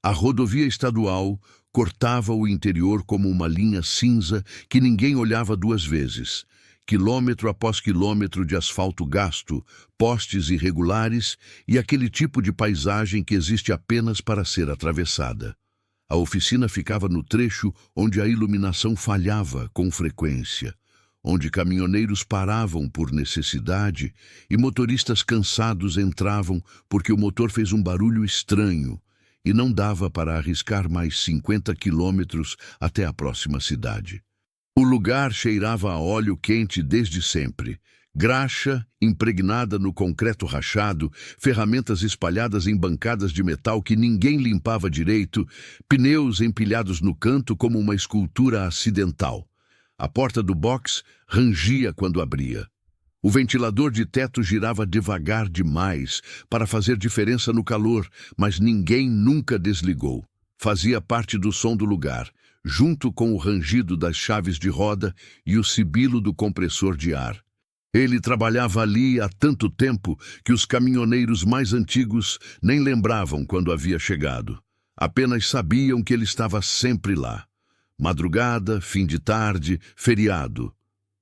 A rodovia estadual cortava o interior como uma linha cinza que ninguém olhava duas vezes. Quilômetro após quilômetro de asfalto gasto, postes irregulares e aquele tipo de paisagem que existe apenas para ser atravessada. A oficina ficava no trecho onde a iluminação falhava com frequência, onde caminhoneiros paravam por necessidade e motoristas cansados entravam porque o motor fez um barulho estranho e não dava para arriscar mais 50 quilômetros até a próxima cidade. O lugar cheirava a óleo quente desde sempre. Graxa impregnada no concreto rachado, ferramentas espalhadas em bancadas de metal que ninguém limpava direito, pneus empilhados no canto como uma escultura acidental. A porta do box rangia quando abria. O ventilador de teto girava devagar demais para fazer diferença no calor, mas ninguém nunca desligou. Fazia parte do som do lugar, junto com o rangido das chaves de roda e o sibilo do compressor de ar. Ele trabalhava ali há tanto tempo que os caminhoneiros mais antigos nem lembravam quando havia chegado. Apenas sabiam que ele estava sempre lá. Madrugada, fim de tarde, feriado.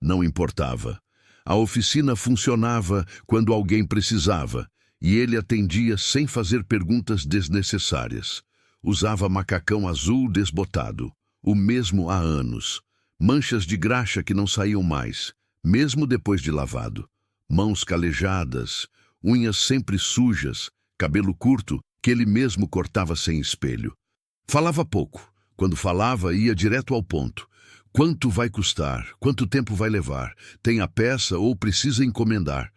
Não importava. A oficina funcionava quando alguém precisava, e ele atendia sem fazer perguntas desnecessárias. Usava macacão azul desbotado, o mesmo há anos. Manchas de graxa que não saíam mais, mesmo depois de lavado. Mãos calejadas, unhas sempre sujas, cabelo curto que ele mesmo cortava sem espelho. Falava pouco. Quando falava, ia direto ao ponto. Quanto vai custar? Quanto tempo vai levar? Tem a peça ou precisa encomendar?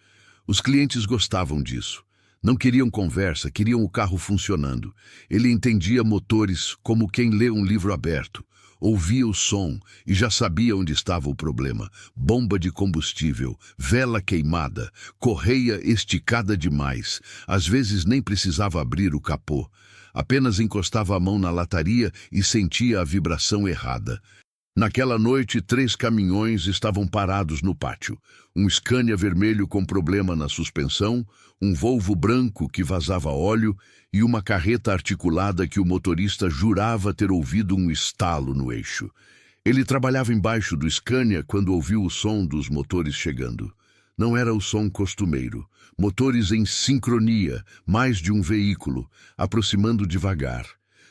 Os clientes gostavam disso. Não queriam conversa, queriam o carro funcionando. Ele entendia motores como quem lê um livro aberto. Ouvia o som e já sabia onde estava o problema. Bomba de combustível, vela queimada, correia esticada demais. Às vezes nem precisava abrir o capô. Apenas encostava a mão na lataria e sentia a vibração errada. Naquela noite, 3 caminhões estavam parados no pátio. Um Scania vermelho com problema na suspensão, um Volvo branco que vazava óleo e uma carreta articulada que o motorista jurava ter ouvido um estalo no eixo. Ele trabalhava embaixo do Scania quando ouviu o som dos motores chegando. Não era o som costumeiro. Motores em sincronia, mais de um veículo, aproximando devagar.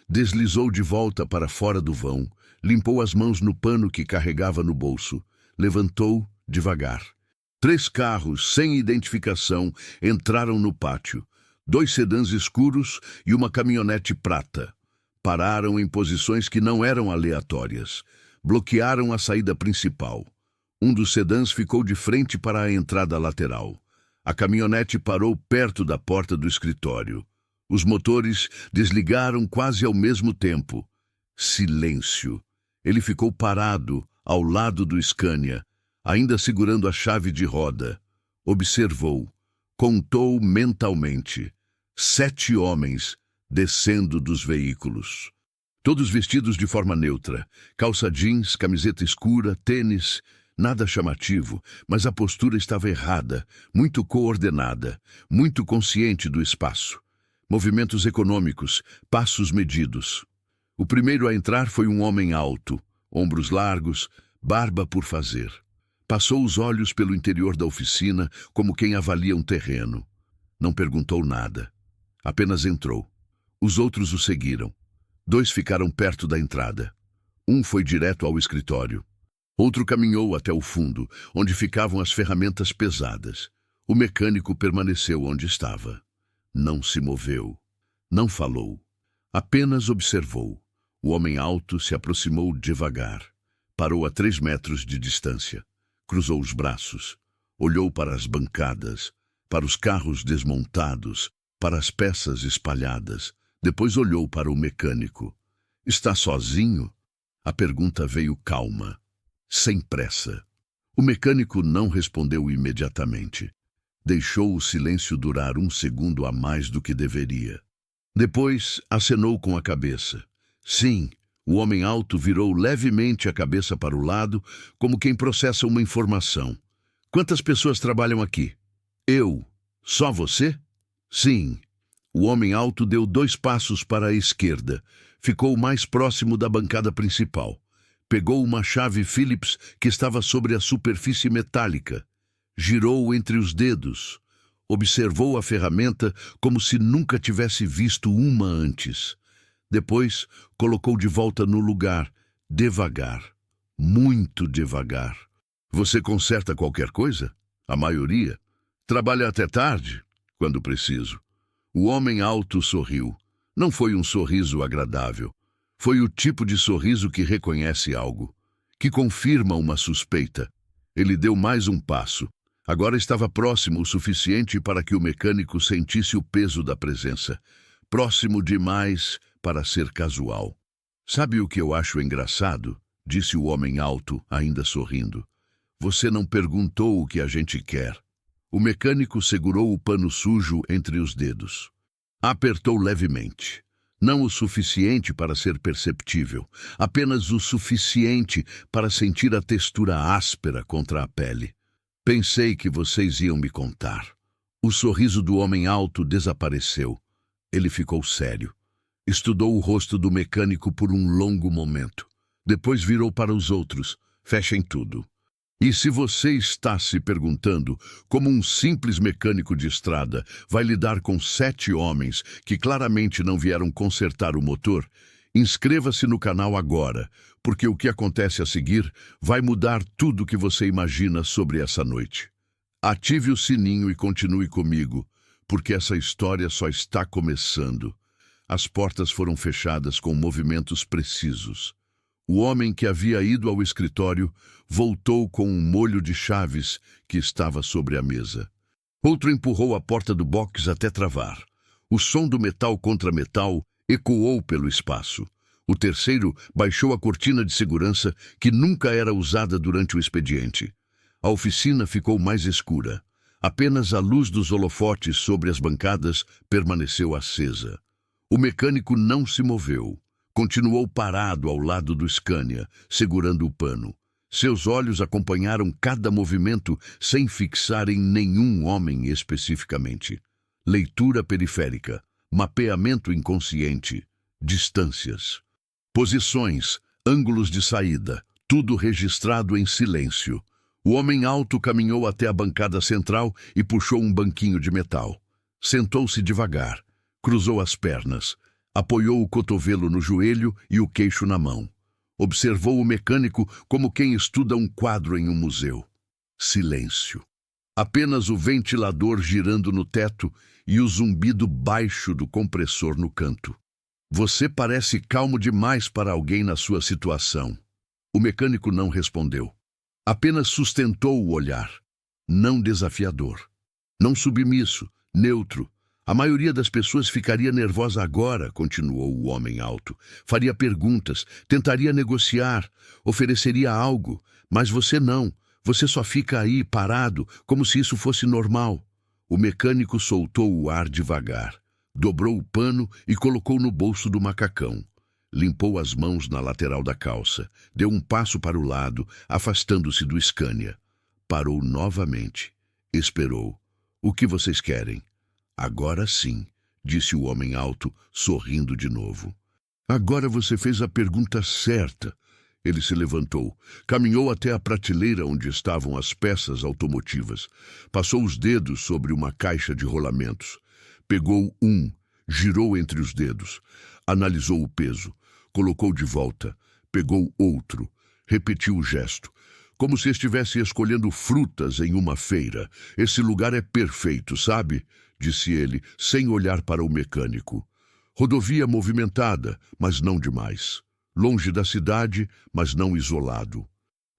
Deslizou de volta para fora do vão, limpou as mãos no pano que carregava no bolso. Levantou devagar. 3 carros, sem identificação, entraram no pátio. 2 sedãs escuros e uma caminhonete prata. Pararam em posições que não eram aleatórias. Bloquearam a saída principal. Um dos sedãs ficou de frente para a entrada lateral. A caminhonete parou perto da porta do escritório. Os motores desligaram quase ao mesmo tempo. Silêncio. Ele ficou parado, ao lado do Scania, ainda segurando a chave de roda. Observou. Contou mentalmente. 7 homens descendo dos veículos. Todos vestidos de forma neutra. Calça jeans, camiseta escura, tênis. Nada chamativo, mas a postura estava errada, muito coordenada, muito consciente do espaço. Movimentos econômicos, passos medidos. O primeiro a entrar foi um homem alto, ombros largos, barba por fazer. Passou os olhos pelo interior da oficina como quem avalia um terreno. Não perguntou nada. Apenas entrou. Os outros o seguiram. 2 ficaram perto da entrada. Um foi direto ao escritório. Outro caminhou até o fundo, onde ficavam as ferramentas pesadas. O mecânico permaneceu onde estava. Não se moveu. Não falou. Apenas observou. O homem alto se aproximou devagar. Parou a 3 metros de distância. Cruzou os braços. Olhou para as bancadas, para os carros desmontados, para as peças espalhadas. Depois olhou para o mecânico. Está sozinho? A pergunta veio calma. Sem pressa. O mecânico não respondeu imediatamente. Deixou o silêncio durar 1 segundo a mais do que deveria. Depois, acenou com a cabeça. Sim, o homem alto virou levemente a cabeça para o lado, como quem processa uma informação. Quantas pessoas trabalham aqui? Eu. Só você? Sim. O homem alto deu 2 passos para a esquerda. Ficou mais próximo da bancada principal. Pegou uma chave Phillips que estava sobre a superfície metálica. Girou entre os dedos. Observou a ferramenta como se nunca tivesse visto uma antes. Depois, colocou de volta no lugar, devagar. Muito devagar. Você conserta qualquer coisa? A maioria. Trabalha até tarde, quando preciso. O homem alto sorriu. Não foi um sorriso agradável. Foi o tipo de sorriso que reconhece algo, que confirma uma suspeita. Ele deu mais um passo. Agora estava próximo o suficiente para que o mecânico sentisse o peso da presença. Próximo demais para ser casual. Sabe o que eu acho engraçado? Disse o homem alto, ainda sorrindo. Você não perguntou o que a gente quer. O mecânico segurou o pano sujo entre os dedos. Apertou levemente. Não o suficiente para ser perceptível, apenas o suficiente para sentir a textura áspera contra a pele. Pensei que vocês iam me contar. O sorriso do homem alto desapareceu. Ele ficou sério. Estudou o rosto do mecânico por um longo momento. Depois virou para os outros. Fechem tudo. E se você está se perguntando como um simples mecânico de estrada vai lidar com 7 homens que claramente não vieram consertar o motor, inscreva-se no canal agora, porque o que acontece a seguir vai mudar tudo o que você imagina sobre essa noite. Ative o sininho e continue comigo, porque essa história só está começando. As portas foram fechadas com movimentos precisos. O homem que havia ido ao escritório voltou com um molho de chaves que estava sobre a mesa. Outro empurrou a porta do box até travar. O som do metal contra metal ecoou pelo espaço. O terceiro baixou a cortina de segurança que nunca era usada durante o expediente. A oficina ficou mais escura. Apenas a luz dos holofotes sobre as bancadas permaneceu acesa. O mecânico não se moveu. Continuou parado ao lado do Scania, segurando o pano. Seus olhos acompanharam cada movimento sem fixar em nenhum homem especificamente. Leitura periférica, mapeamento inconsciente, distâncias, posições, ângulos de saída, tudo registrado em silêncio. O homem alto caminhou até a bancada central e puxou um banquinho de metal. Sentou-se devagar, cruzou as pernas, apoiou o cotovelo no joelho e o queixo na mão. Observou o mecânico como quem estuda um quadro em um museu. Silêncio. Apenas o ventilador girando no teto e o zumbido baixo do compressor no canto. Você parece calmo demais para alguém na sua situação. O mecânico não respondeu. Apenas sustentou o olhar. Não desafiador. Não submisso, neutro. A maioria das pessoas ficaria nervosa agora, continuou o homem alto. Faria perguntas, tentaria negociar, ofereceria algo, mas você não. Você só fica aí, parado, como se isso fosse normal. O mecânico soltou o ar devagar, dobrou o pano e colocou no bolso do macacão. Limpou as mãos na lateral da calça, deu um passo para o lado, afastando-se do Scania. Parou novamente. Esperou. O que vocês querem? Agora sim, disse o homem alto, sorrindo de novo. Agora você fez a pergunta certa. Ele se levantou, caminhou até a prateleira onde estavam as peças automotivas, passou os dedos sobre uma caixa de rolamentos. Pegou um, girou entre os dedos, analisou o peso, colocou de volta, pegou outro, repetiu o gesto. Como se estivesse escolhendo frutas em uma feira. Esse lugar é perfeito, sabe? Disse ele, sem olhar para o mecânico. Rodovia movimentada, mas não demais. Longe da cidade, mas não isolado.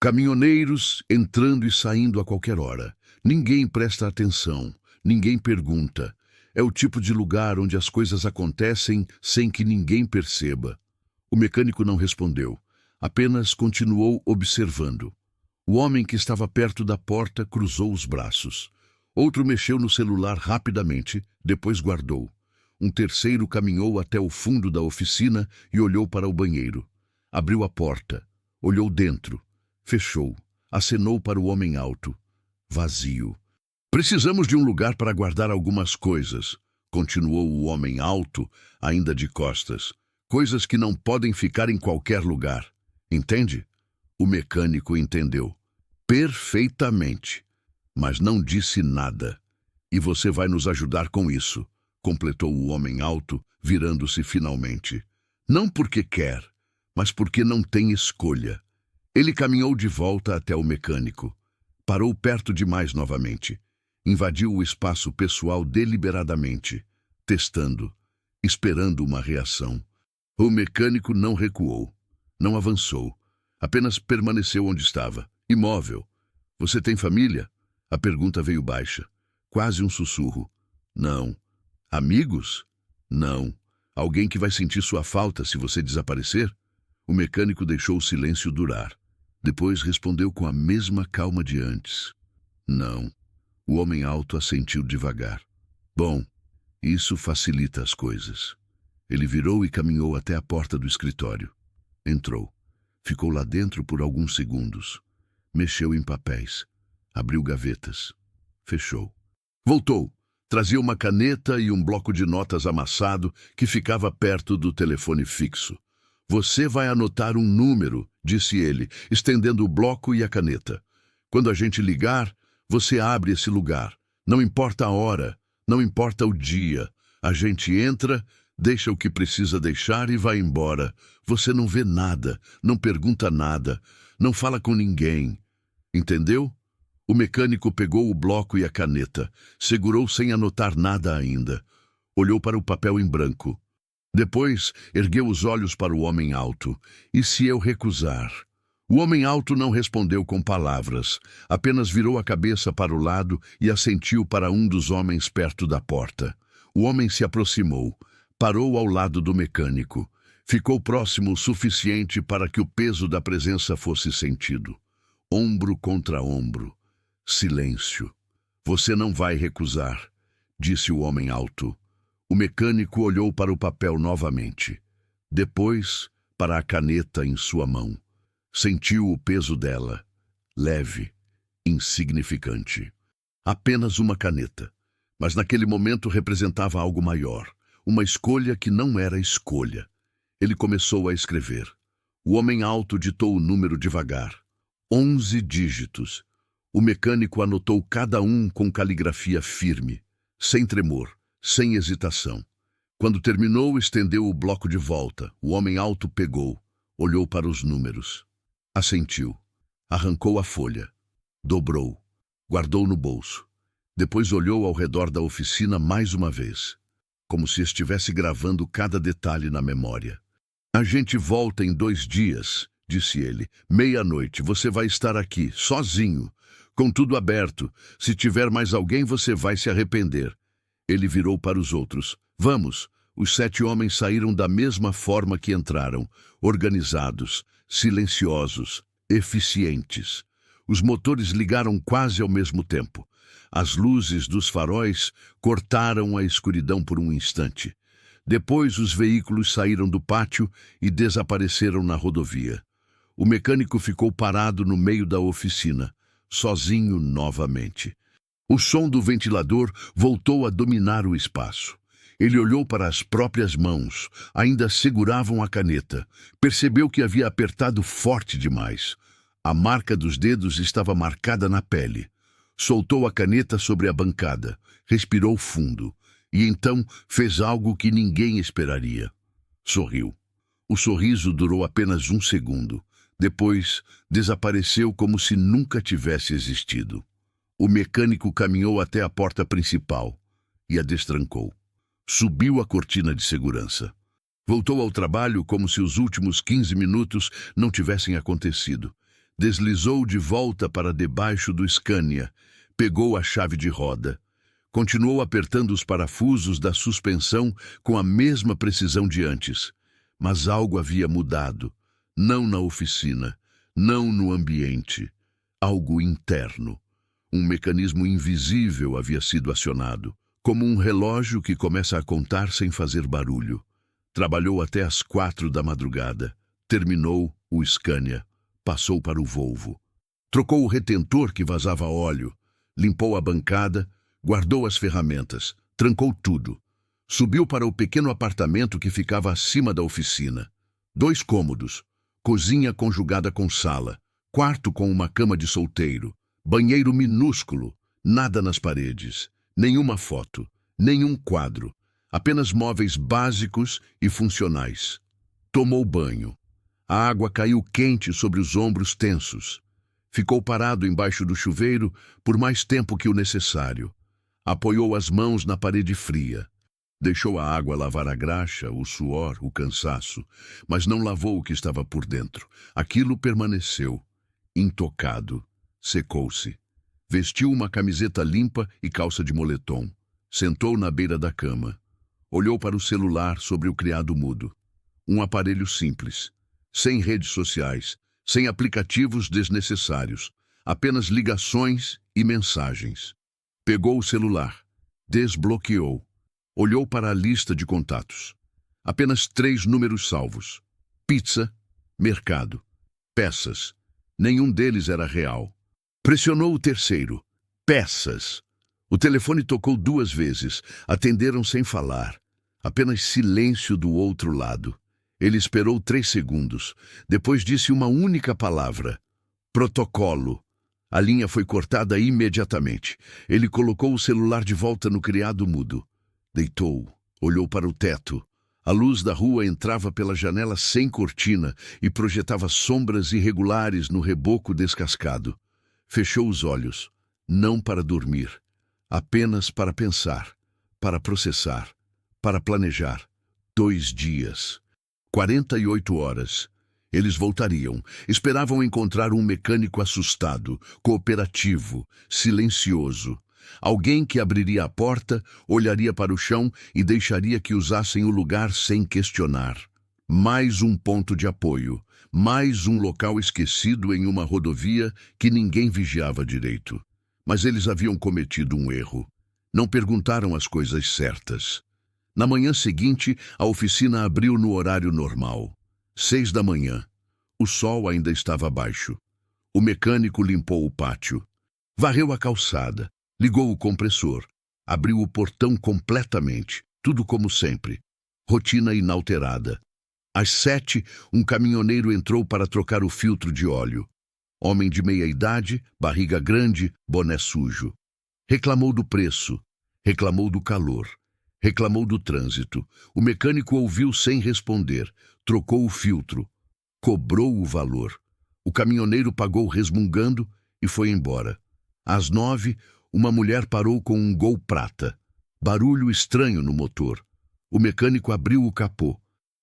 Caminhoneiros entrando e saindo a qualquer hora. Ninguém presta atenção, ninguém pergunta. É o tipo de lugar onde as coisas acontecem sem que ninguém perceba. O mecânico não respondeu, apenas continuou observando. O homem que estava perto da porta cruzou os braços. Outro mexeu no celular rapidamente, depois guardou. Um terceiro caminhou até o fundo da oficina e olhou para o banheiro. Abriu a porta, olhou dentro, fechou, acenou para o homem alto. Vazio. Precisamos de um lugar para guardar algumas coisas, continuou o homem alto, ainda de costas. Coisas que não podem ficar em qualquer lugar. Entende? O mecânico entendeu. Perfeitamente. Mas não disse nada. E você vai nos ajudar com isso, completou o homem alto, virando-se finalmente. Não porque quer, mas porque não tem escolha. Ele caminhou de volta até o mecânico. Parou perto demais novamente. Invadiu o espaço pessoal deliberadamente, testando, esperando uma reação. O mecânico não recuou, não avançou, apenas permaneceu onde estava, imóvel. Você tem família? A pergunta veio baixa, quase um sussurro. Não. Amigos? Não. Alguém que vai sentir sua falta se você desaparecer? O mecânico deixou o silêncio durar. Depois respondeu com a mesma calma de antes. Não. O homem alto assentiu devagar. Bom, isso facilita as coisas. Ele virou e caminhou até a porta do escritório. Entrou. Ficou lá dentro por alguns segundos. Mexeu em papéis. Abriu gavetas. Fechou. Voltou. Trazia uma caneta e um bloco de notas amassado que ficava perto do telefone fixo. Você vai anotar um número, disse ele, estendendo o bloco e a caneta. Quando a gente ligar, você abre esse lugar. Não importa a hora, não importa o dia. A gente entra, deixa o que precisa deixar e vai embora. Você não vê nada, não pergunta nada, não fala com ninguém. Entendeu? O mecânico pegou o bloco e a caneta, segurou sem anotar nada ainda. Olhou para o papel em branco. Depois, ergueu os olhos para o homem alto. E se eu recusar? O homem alto não respondeu com palavras, apenas virou a cabeça para o lado e assentiu para um dos homens perto da porta. O homem se aproximou, parou ao lado do mecânico. Ficou próximo o suficiente para que o peso da presença fosse sentido. Ombro contra ombro. Silêncio. Você não vai recusar, disse o homem alto. O mecânico olhou para o papel novamente. Depois, para a caneta em sua mão. Sentiu o peso dela. Leve, insignificante. Apenas uma caneta. Mas naquele momento representava algo maior. Uma escolha que não era escolha. Ele começou a escrever. O homem alto ditou o número devagar. 11 dígitos. O mecânico anotou cada um com caligrafia firme, sem tremor, sem hesitação. Quando terminou, estendeu o bloco de volta. O homem alto pegou, olhou para os números. Assentiu. Arrancou a folha. Dobrou. Guardou no bolso. Depois olhou ao redor da oficina mais uma vez, como se estivesse gravando cada detalhe na memória. A gente volta em 2 dias, disse ele. 00:30, você vai estar aqui, sozinho. Com tudo aberto. Se tiver mais alguém, você vai se arrepender. Ele virou para os outros. Vamos. Os 7 homens saíram da mesma forma que entraram. Organizados, silenciosos, eficientes. Os motores ligaram quase ao mesmo tempo. As luzes dos faróis cortaram a escuridão por um instante. Depois os veículos saíram do pátio e desapareceram na rodovia. O mecânico ficou parado no meio da oficina. Sozinho novamente. O som do ventilador voltou a dominar o espaço. Ele olhou para as próprias mãos, ainda seguravam a caneta. Percebeu que havia apertado forte demais. A marca dos dedos estava marcada na pele. Soltou a caneta sobre a bancada, respirou fundo, e então fez algo que ninguém esperaria. Sorriu. O sorriso durou apenas 1 segundo. Depois, desapareceu como se nunca tivesse existido. O mecânico caminhou até a porta principal e a destrancou. Subiu a cortina de segurança. Voltou ao trabalho como se os últimos 15 minutos não tivessem acontecido. Deslizou de volta para debaixo do Scania. Pegou a chave de roda. Continuou apertando os parafusos da suspensão com a mesma precisão de antes. Mas algo havia mudado. Não na oficina, não no ambiente. Algo interno. Um mecanismo invisível havia sido acionado, como um relógio que começa a contar sem fazer barulho. Trabalhou até às 4 da madrugada. Terminou o Scania. Passou para o Volvo. Trocou o retentor que vazava óleo. Limpou a bancada, guardou as ferramentas, trancou tudo. Subiu para o pequeno apartamento que ficava acima da oficina. 2 cômodos, cozinha conjugada com sala, quarto com uma cama de solteiro, banheiro minúsculo, nada nas paredes, nenhuma foto, nenhum quadro, apenas móveis básicos e funcionais. Tomou banho. A água caiu quente sobre os ombros tensos. Ficou parado embaixo do chuveiro por mais tempo que o necessário. Apoiou as mãos na parede fria. Deixou a água lavar a graxa, o suor, o cansaço, mas não lavou o que estava por dentro. Aquilo permaneceu, intocado. Secou-se. Vestiu uma camiseta limpa e calça de moletom. Sentou na beira da cama. Olhou para o celular sobre o criado mudo. Um aparelho simples, sem redes sociais, sem aplicativos desnecessários, apenas ligações e mensagens. Pegou o celular, desbloqueou. Olhou para a lista de contatos. Apenas 3 números salvos. Pizza, mercado, peças. Nenhum deles era real. Pressionou o terceiro. Peças. O telefone tocou 2 vezes. Atenderam sem falar. Apenas silêncio do outro lado. Ele esperou 3 segundos. Depois disse uma única palavra. Protocolo. A linha foi cortada imediatamente. Ele colocou o celular de volta no criado mudo. Deitou, olhou para o teto. A luz da rua entrava pela janela sem cortina e projetava sombras irregulares no reboco descascado. Fechou os olhos, não para dormir, apenas para pensar, para processar, para planejar. 2 dias. 48 horas. Eles voltariam. Esperavam encontrar um mecânico assustado, cooperativo, silencioso. Alguém que abriria a porta, olharia para o chão e deixaria que usassem o lugar sem questionar. Mais um ponto de apoio, mais um local esquecido em uma rodovia que ninguém vigiava direito. Mas eles haviam cometido um erro. Não perguntaram as coisas certas. Na manhã seguinte, a oficina abriu no horário normal. 6 da manhã. O sol ainda estava baixo. O mecânico limpou o pátio. Varreu a calçada. Ligou o compressor, abriu o portão completamente, tudo como sempre. Rotina inalterada. Às 7, um caminhoneiro entrou para trocar o filtro de óleo. Homem de meia idade, barriga grande, boné sujo. Reclamou do preço, reclamou do calor, reclamou do trânsito. O mecânico ouviu sem responder, trocou o filtro, cobrou o valor. O caminhoneiro pagou resmungando e foi embora. Às 9, uma mulher parou com um Gol prata. Barulho estranho no motor. O mecânico abriu o capô.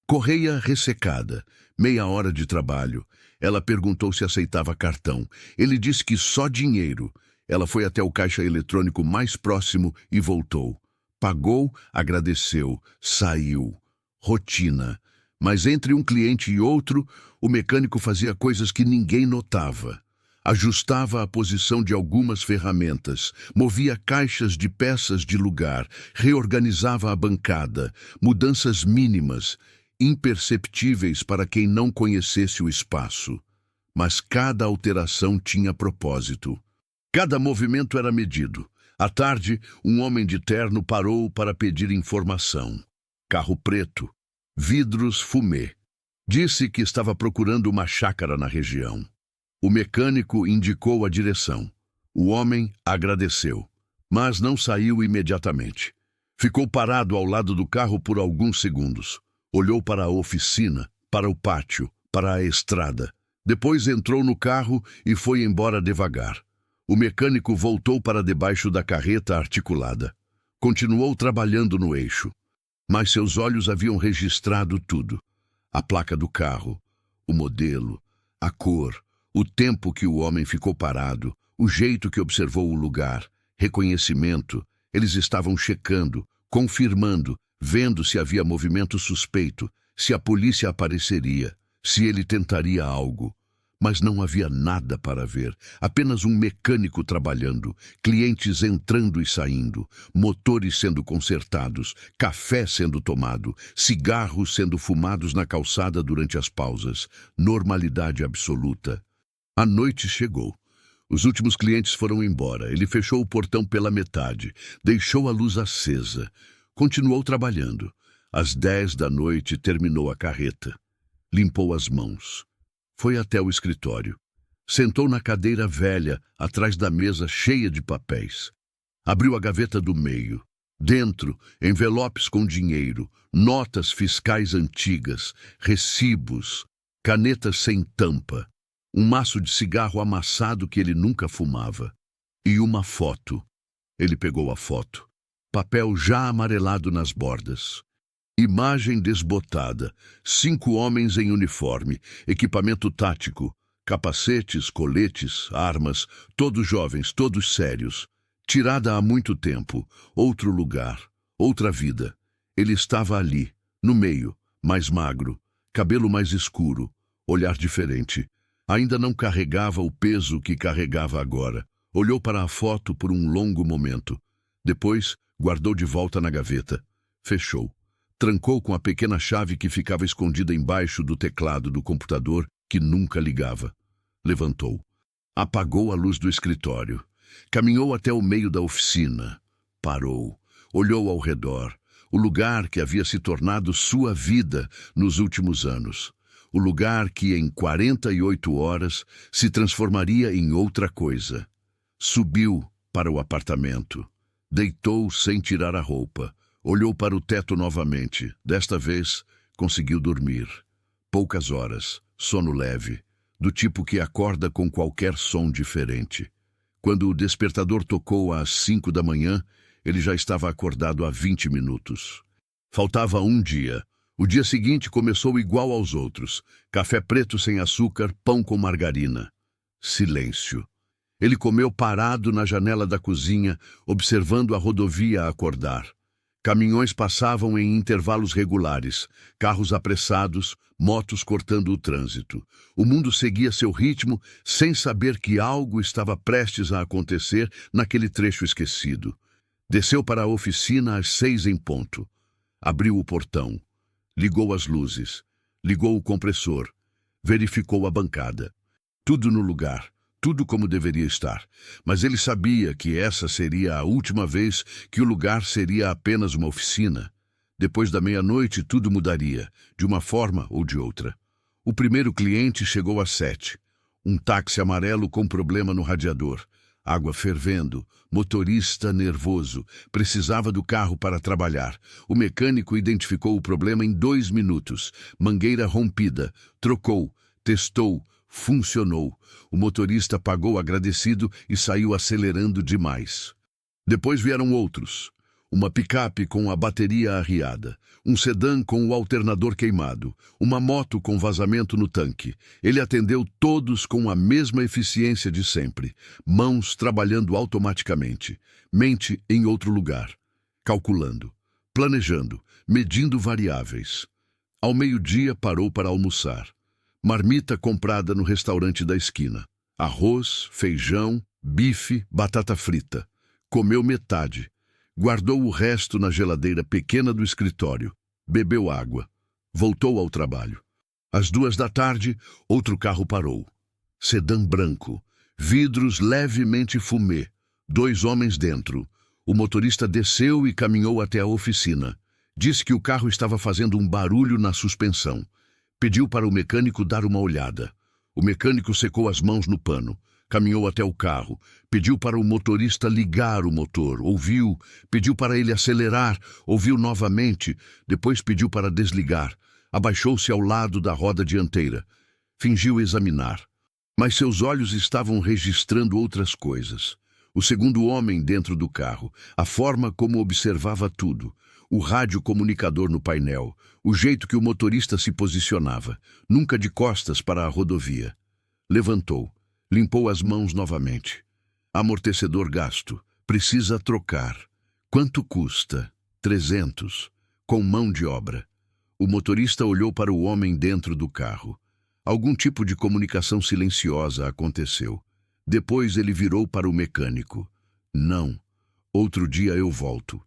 Correia ressecada. Meia hora de trabalho. Ela perguntou se aceitava cartão. Ele disse que só dinheiro. Ela foi até o caixa eletrônico mais próximo e voltou. Pagou, agradeceu, saiu. Rotina. Mas entre um cliente e outro, o mecânico fazia coisas que ninguém notava. Ajustava a posição de algumas ferramentas, movia caixas de peças de lugar, reorganizava a bancada, mudanças mínimas, imperceptíveis para quem não conhecesse o espaço. Mas cada alteração tinha propósito. Cada movimento era medido. À tarde, um homem de terno parou para pedir informação. Carro preto, vidros fumê. Disse que estava procurando uma chácara na região. O mecânico indicou a direção. O homem agradeceu, mas não saiu imediatamente. Ficou parado ao lado do carro por alguns segundos. Olhou para a oficina, para o pátio, para a estrada. Depois entrou no carro e foi embora devagar. O mecânico voltou para debaixo da carreta articulada. Continuou trabalhando no eixo. Mas seus olhos haviam registrado tudo. A placa do carro, o modelo, a cor, o tempo que o homem ficou parado, o jeito que observou o lugar, reconhecimento. Eles estavam checando, confirmando, vendo se havia movimento suspeito, se a polícia apareceria, se ele tentaria algo. Mas não havia nada para ver, apenas um mecânico trabalhando, clientes entrando e saindo, motores sendo consertados, café sendo tomado, cigarros sendo fumados na calçada durante as pausas. Normalidade absoluta. A noite chegou. Os últimos clientes foram embora. Ele fechou o portão pela metade, deixou a luz acesa. Continuou trabalhando. Às 10 da noite terminou a carreta. Limpou as mãos. Foi até o escritório. Sentou na cadeira velha, atrás da mesa cheia de papéis. Abriu a gaveta do meio. Dentro, envelopes com dinheiro, notas fiscais antigas, recibos, canetas sem tampa, um maço de cigarro amassado que ele nunca fumava. E uma foto. Ele pegou a foto. Papel já amarelado nas bordas. Imagem desbotada. 5 homens em uniforme, equipamento tático, capacetes, coletes, armas, todos jovens, todos sérios. Tirada há muito tempo, outro lugar, outra vida. Ele estava ali, no meio, mais magro, cabelo mais escuro, olhar diferente. Ainda não carregava o peso que carregava agora. Olhou para a foto por um longo momento. Depois, guardou de volta na gaveta. Fechou. Trancou com a pequena chave que ficava escondida embaixo do teclado do computador, que nunca ligava. Levantou. Apagou a luz do escritório. Caminhou até o meio da oficina. Parou. Olhou ao redor. O lugar que havia se tornado sua vida nos últimos anos. O lugar que, em 48 horas, se transformaria em outra coisa. Subiu para o apartamento. Deitou sem tirar a roupa. Olhou para o teto novamente. Desta vez, conseguiu dormir. Poucas horas, sono leve, do tipo que acorda com qualquer som diferente. Quando o despertador tocou às 5 da manhã, ele já estava acordado há 20 minutos. Faltava um dia. O dia seguinte começou igual aos outros. Café preto sem açúcar, pão com margarina. Silêncio. Ele comeu parado na janela da cozinha, observando a rodovia acordar. Caminhões passavam em intervalos regulares, carros apressados, motos cortando o trânsito. O mundo seguia seu ritmo, sem saber que algo estava prestes a acontecer naquele trecho esquecido. Desceu para a oficina às 6 em ponto. Abriu o portão. Ligou as luzes. Ligou o compressor. Verificou a bancada. Tudo no lugar. Tudo como deveria estar, mas ele sabia que essa seria a última vez que o lugar seria apenas uma oficina. Depois da meia-noite tudo mudaria, de uma forma ou de outra. O primeiro cliente chegou às 7. Um táxi amarelo com problema no radiador. Água fervendo, motorista nervoso, precisava do carro para trabalhar. O mecânico identificou o problema em 2 minutos. Mangueira rompida, trocou, testou, funcionou. O motorista pagou agradecido e saiu acelerando demais. Depois vieram outros. Uma picape com a bateria arriada, um sedã com o alternador queimado, uma moto com vazamento no tanque. Ele atendeu todos com a mesma eficiência de sempre, mãos trabalhando automaticamente, mente em outro lugar, calculando, planejando, medindo variáveis. Ao meio-dia parou para almoçar. Marmita comprada no restaurante da esquina. Arroz, feijão, bife, batata frita. Comeu metade. Guardou o resto na geladeira pequena do escritório. Bebeu água. Voltou ao trabalho. Às 2 da tarde, outro carro parou. Sedã branco. Vidros levemente fumê. 2 homens dentro. O motorista desceu e caminhou até a oficina. Disse que o carro estava fazendo um barulho na suspensão. Pediu para o mecânico dar uma olhada. O mecânico secou as mãos no pano. Caminhou até o carro. Pediu para o motorista ligar o motor. Ouviu. Pediu para ele acelerar. Ouviu novamente. Depois pediu para desligar. Abaixou-se ao lado da roda dianteira. Fingiu examinar. Mas seus olhos estavam registrando outras coisas. O segundo homem dentro do carro. A forma como observava tudo. O rádio comunicador no painel, o jeito que o motorista se posicionava, nunca de costas para a rodovia. Levantou, limpou as mãos novamente. Amortecedor gasto, precisa trocar. Quanto custa? 300, com mão de obra. O motorista olhou para o homem dentro do carro. Algum tipo de comunicação silenciosa aconteceu. Depois ele virou para o mecânico. Não, outro dia eu volto.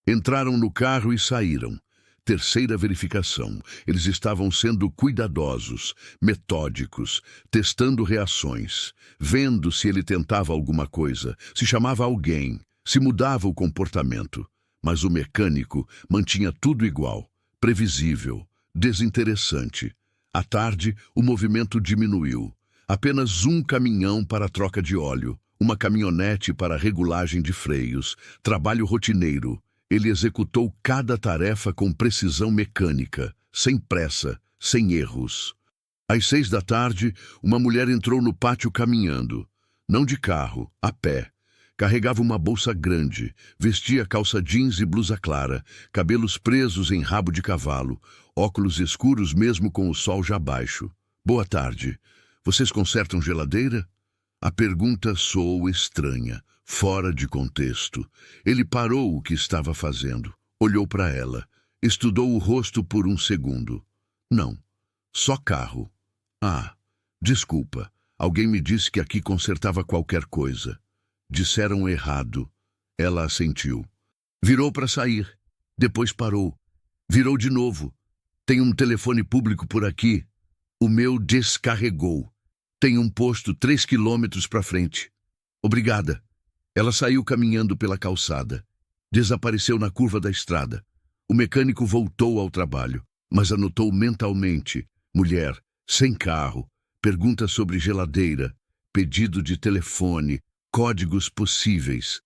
Entraram no carro e saíram. Terceira verificação. Eles estavam sendo cuidadosos, metódicos, testando reações, vendo se ele tentava alguma coisa, se chamava alguém, se mudava o comportamento. Mas o mecânico mantinha tudo igual, previsível, desinteressante. À tarde, o movimento diminuiu. Apenas um caminhão para a troca de óleo, uma caminhonete para a regulagem de freios, trabalho rotineiro. Ele executou cada tarefa com precisão mecânica, sem pressa, sem erros. Às 6 da tarde, uma mulher entrou no pátio caminhando. Não de carro, a pé. Carregava uma bolsa grande, vestia calça jeans e blusa clara, cabelos presos em rabo de cavalo, óculos escuros mesmo com o sol já baixo. Boa tarde. Vocês consertam geladeira? A pergunta soou estranha, fora de contexto. Ele parou o que estava fazendo, olhou para ela, estudou o rosto por um segundo. Não, só carro. Ah, desculpa. Alguém me disse que aqui consertava qualquer coisa. Disseram errado. Ela assentiu. Virou para sair. Depois parou. Virou de novo. Tem um telefone público por aqui. O meu descarregou. Tem um posto 3 quilômetros para frente. Obrigada. Ela saiu caminhando pela calçada. Desapareceu na curva da estrada. O mecânico voltou ao trabalho, mas anotou mentalmente: mulher, sem carro, pergunta sobre geladeira, pedido de telefone, códigos possíveis.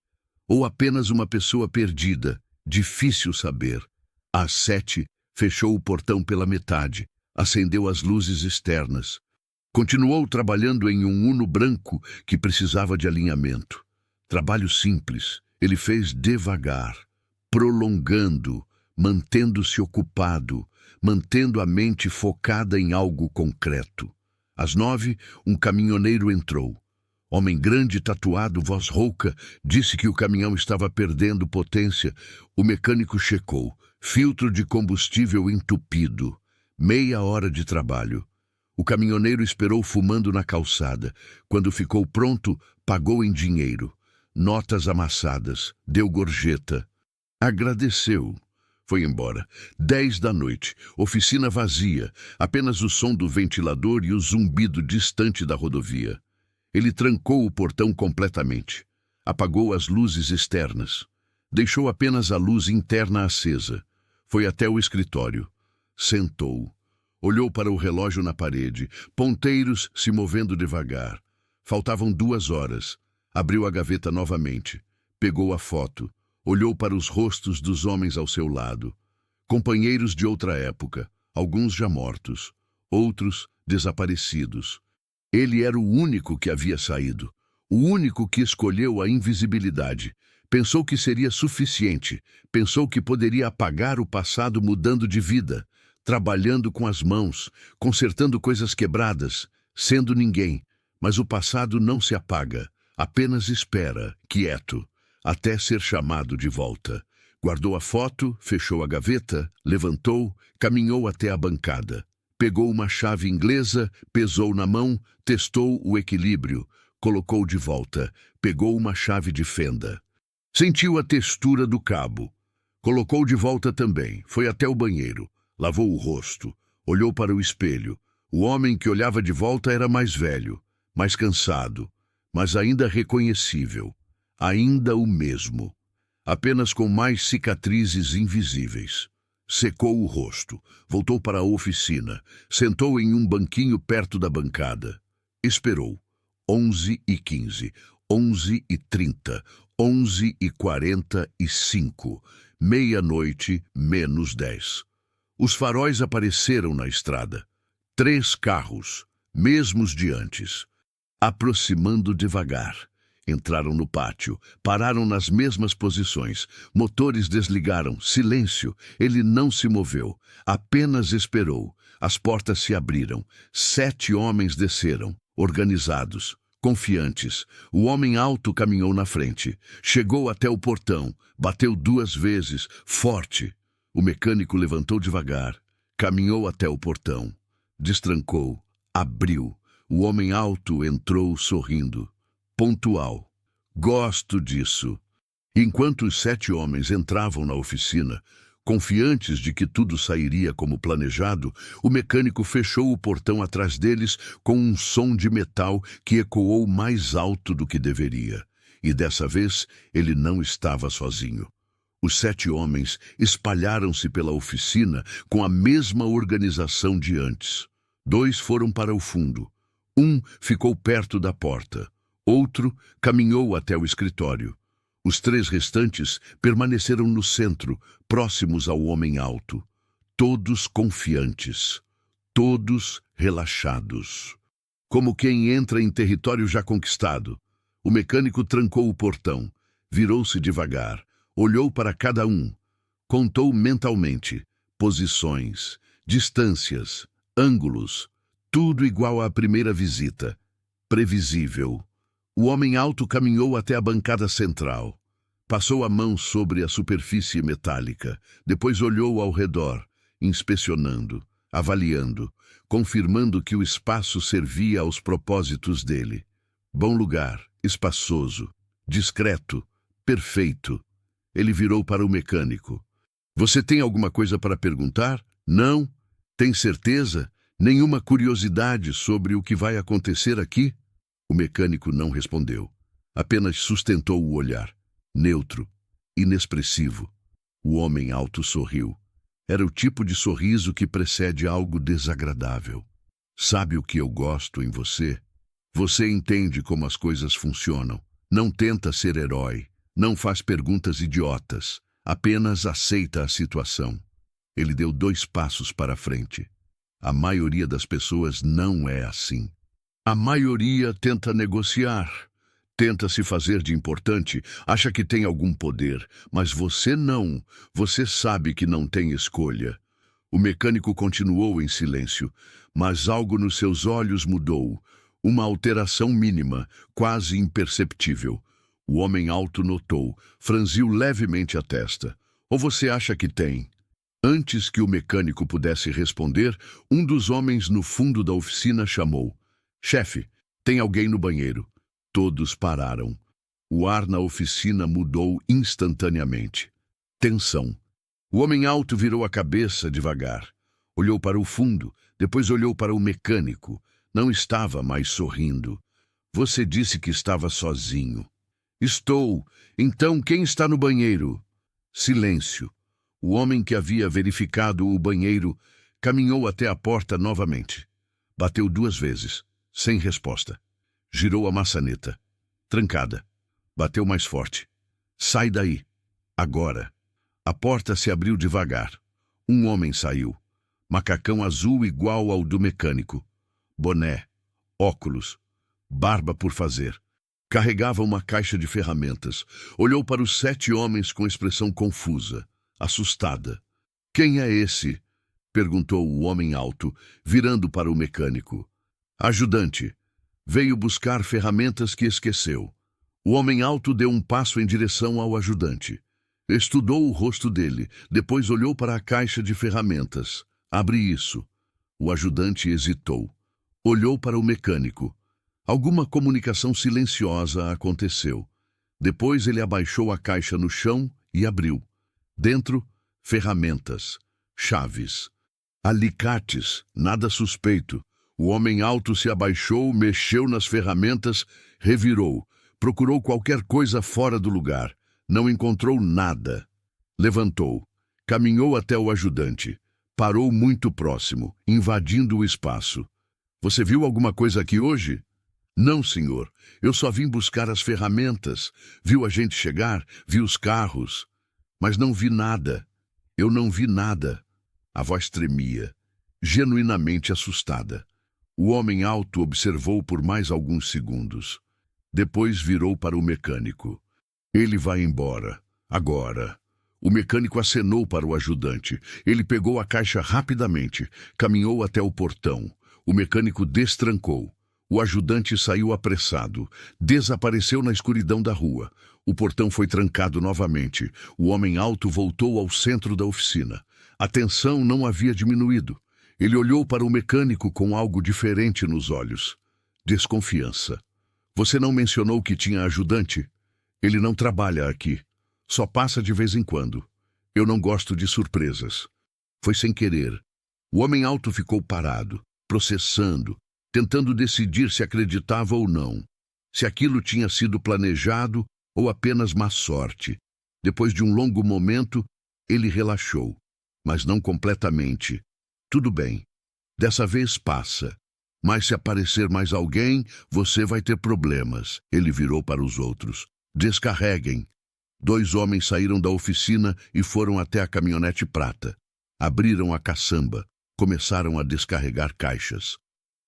Ou apenas uma pessoa perdida, difícil saber. Às 7, fechou o portão pela metade, acendeu as luzes externas. Continuou trabalhando em um Uno branco que precisava de alinhamento. Trabalho simples, ele fez devagar, prolongando, mantendo-se ocupado, mantendo a mente focada em algo concreto. Às 9, um caminhoneiro entrou. Homem grande, tatuado, voz rouca, disse que o caminhão estava perdendo potência. O mecânico checou. Filtro de combustível entupido. Meia hora de trabalho. O caminhoneiro esperou fumando na calçada. Quando ficou pronto, pagou em dinheiro. Notas amassadas. Deu gorjeta. Agradeceu. Foi embora. 10 da noite. Oficina vazia. Apenas o som do ventilador e o zumbido distante da rodovia. Ele trancou o portão completamente. Apagou as luzes externas. Deixou apenas a luz interna acesa. Foi até o escritório. Sentou. Olhou para o relógio na parede. Ponteiros se movendo devagar. Faltavam 2 horas. Abriu a gaveta novamente. Pegou a foto. Olhou para os rostos dos homens ao seu lado. Companheiros de outra época. Alguns já mortos. Outros desaparecidos. Ele era o único que havia saído, o único que escolheu a invisibilidade. Pensou que seria suficiente, pensou que poderia apagar o passado mudando de vida, trabalhando com as mãos, consertando coisas quebradas, sendo ninguém. Mas o passado não se apaga, apenas espera, quieto, até ser chamado de volta. Guardou a foto, fechou a gaveta, levantou, caminhou até a bancada. Pegou uma chave inglesa, pesou na mão, testou o equilíbrio, colocou de volta, pegou uma chave de fenda. Sentiu a textura do cabo. Colocou de volta também, foi até o banheiro, lavou o rosto, olhou para o espelho. O homem que olhava de volta era mais velho, mais cansado, mas ainda reconhecível, ainda o mesmo, apenas com mais cicatrizes invisíveis. Secou o rosto, voltou para a oficina, sentou em um banquinho perto da bancada. Esperou. 11h15, 11h30, 11h45, meia-noite menos 10. Os faróis apareceram na estrada. 3 carros, mesmos de antes, aproximando devagar. Entraram no pátio, pararam nas mesmas posições. Motores desligaram, silêncio. Ele não se moveu, apenas esperou. As portas se abriram. 7 homens desceram, organizados, confiantes. O homem alto caminhou na frente. Chegou até o portão, bateu 2 vezes, forte. O mecânico levantou devagar, caminhou até o portão. Destrancou, abriu. O homem alto entrou sorrindo. Pontual. Gosto disso. Enquanto os 7 homens entravam na oficina, confiantes de que tudo sairia como planejado, o mecânico fechou o portão atrás deles com um som de metal que ecoou mais alto do que deveria. E dessa vez ele não estava sozinho. Os 7 homens espalharam-se pela oficina com a mesma organização de antes. 2 foram para o fundo. Um ficou perto da porta. Outro caminhou até o escritório. Os 3 restantes permaneceram no centro, próximos ao homem alto. Todos confiantes. Todos relaxados. Como quem entra em território já conquistado. O mecânico trancou o portão. Virou-se devagar. Olhou para cada um. Contou mentalmente. Posições, distâncias, ângulos. Tudo igual à primeira visita. Previsível. O homem alto caminhou até a bancada central. Passou a mão sobre a superfície metálica. Depois olhou ao redor, inspecionando, avaliando, confirmando que o espaço servia aos propósitos dele. Bom lugar, espaçoso, discreto, perfeito. Ele virou para o mecânico. Você tem alguma coisa para perguntar? Não? Tem certeza? Nenhuma curiosidade sobre o que vai acontecer aqui? O mecânico não respondeu. Apenas sustentou o olhar. Neutro, inexpressivo. O homem alto sorriu. Era o tipo de sorriso que precede algo desagradável. Sabe o que eu gosto em você? Você entende como as coisas funcionam. Não tenta ser herói. Não faz perguntas idiotas. Apenas aceita a situação. Ele deu 2 passos para frente. A maioria das pessoas não é assim. A maioria tenta negociar. Tenta se fazer de importante, acha que tem algum poder, mas você não. Você sabe que não tem escolha. O mecânico continuou em silêncio, mas algo nos seus olhos mudou. Uma alteração mínima, quase imperceptível. O homem alto notou, franziu levemente a testa. Ou você acha que tem? Antes que o mecânico pudesse responder, um dos homens no fundo da oficina chamou. Chefe, tem alguém no banheiro. Todos pararam. O ar na oficina mudou instantaneamente. Tensão. O homem alto virou a cabeça devagar. Olhou para o fundo, depois olhou para o mecânico. Não estava mais sorrindo. Você disse que estava sozinho. Estou. Então quem está no banheiro? Silêncio. O homem que havia verificado o banheiro caminhou até a porta novamente. Bateu 2 vezes, sem resposta. Girou a maçaneta. Trancada. Bateu mais forte. Sai daí. Agora. A porta se abriu devagar. Um homem saiu. Macacão azul igual ao do mecânico. Boné. Óculos. Barba por fazer. Carregava uma caixa de ferramentas. Olhou para os 7 homens com expressão confusa, assustada. Quem é esse? Perguntou o homem alto, virando para o mecânico. Ajudante. Veio buscar ferramentas que esqueceu. O homem alto deu um passo em direção ao ajudante. Estudou o rosto dele, depois olhou para a caixa de ferramentas. Abre isso. O ajudante hesitou. Olhou para o mecânico. Alguma comunicação silenciosa aconteceu. Depois ele abaixou a caixa no chão e abriu. Dentro, ferramentas, chaves, alicates, nada suspeito. O homem alto se abaixou, mexeu nas ferramentas, revirou. Procurou qualquer coisa fora do lugar. Não encontrou nada. Levantou. Caminhou até o ajudante. Parou muito próximo, invadindo o espaço. Você viu alguma coisa aqui hoje? Não, senhor. Eu só vim buscar as ferramentas. Viu a gente chegar, vi os carros. Mas não vi nada. Eu não vi nada. A voz tremia, genuinamente assustada. O homem alto observou por mais alguns segundos. Depois virou para o mecânico. Ele vai embora. Agora. O mecânico acenou para o ajudante. Ele pegou a caixa rapidamente, caminhou até o portão. O mecânico destrancou. O ajudante saiu apressado. Desapareceu na escuridão da rua. O portão foi trancado novamente. O homem alto voltou ao centro da oficina. A tensão não havia diminuído. Ele olhou para o mecânico com algo diferente nos olhos. Desconfiança. Você não mencionou que tinha ajudante? Ele não trabalha aqui. Só passa de vez em quando. Eu não gosto de surpresas. Foi sem querer. O homem alto ficou parado, processando, tentando decidir se acreditava ou não. Se aquilo tinha sido planejado ou apenas má sorte. Depois de um longo momento, ele relaxou, mas não completamente. Tudo bem, dessa vez passa. Mas se aparecer mais alguém, você vai ter problemas. Ele virou para os outros. Descarreguem. 2 homens saíram da oficina e foram até a caminhonete prata. Abriram a caçamba. Começaram a descarregar caixas.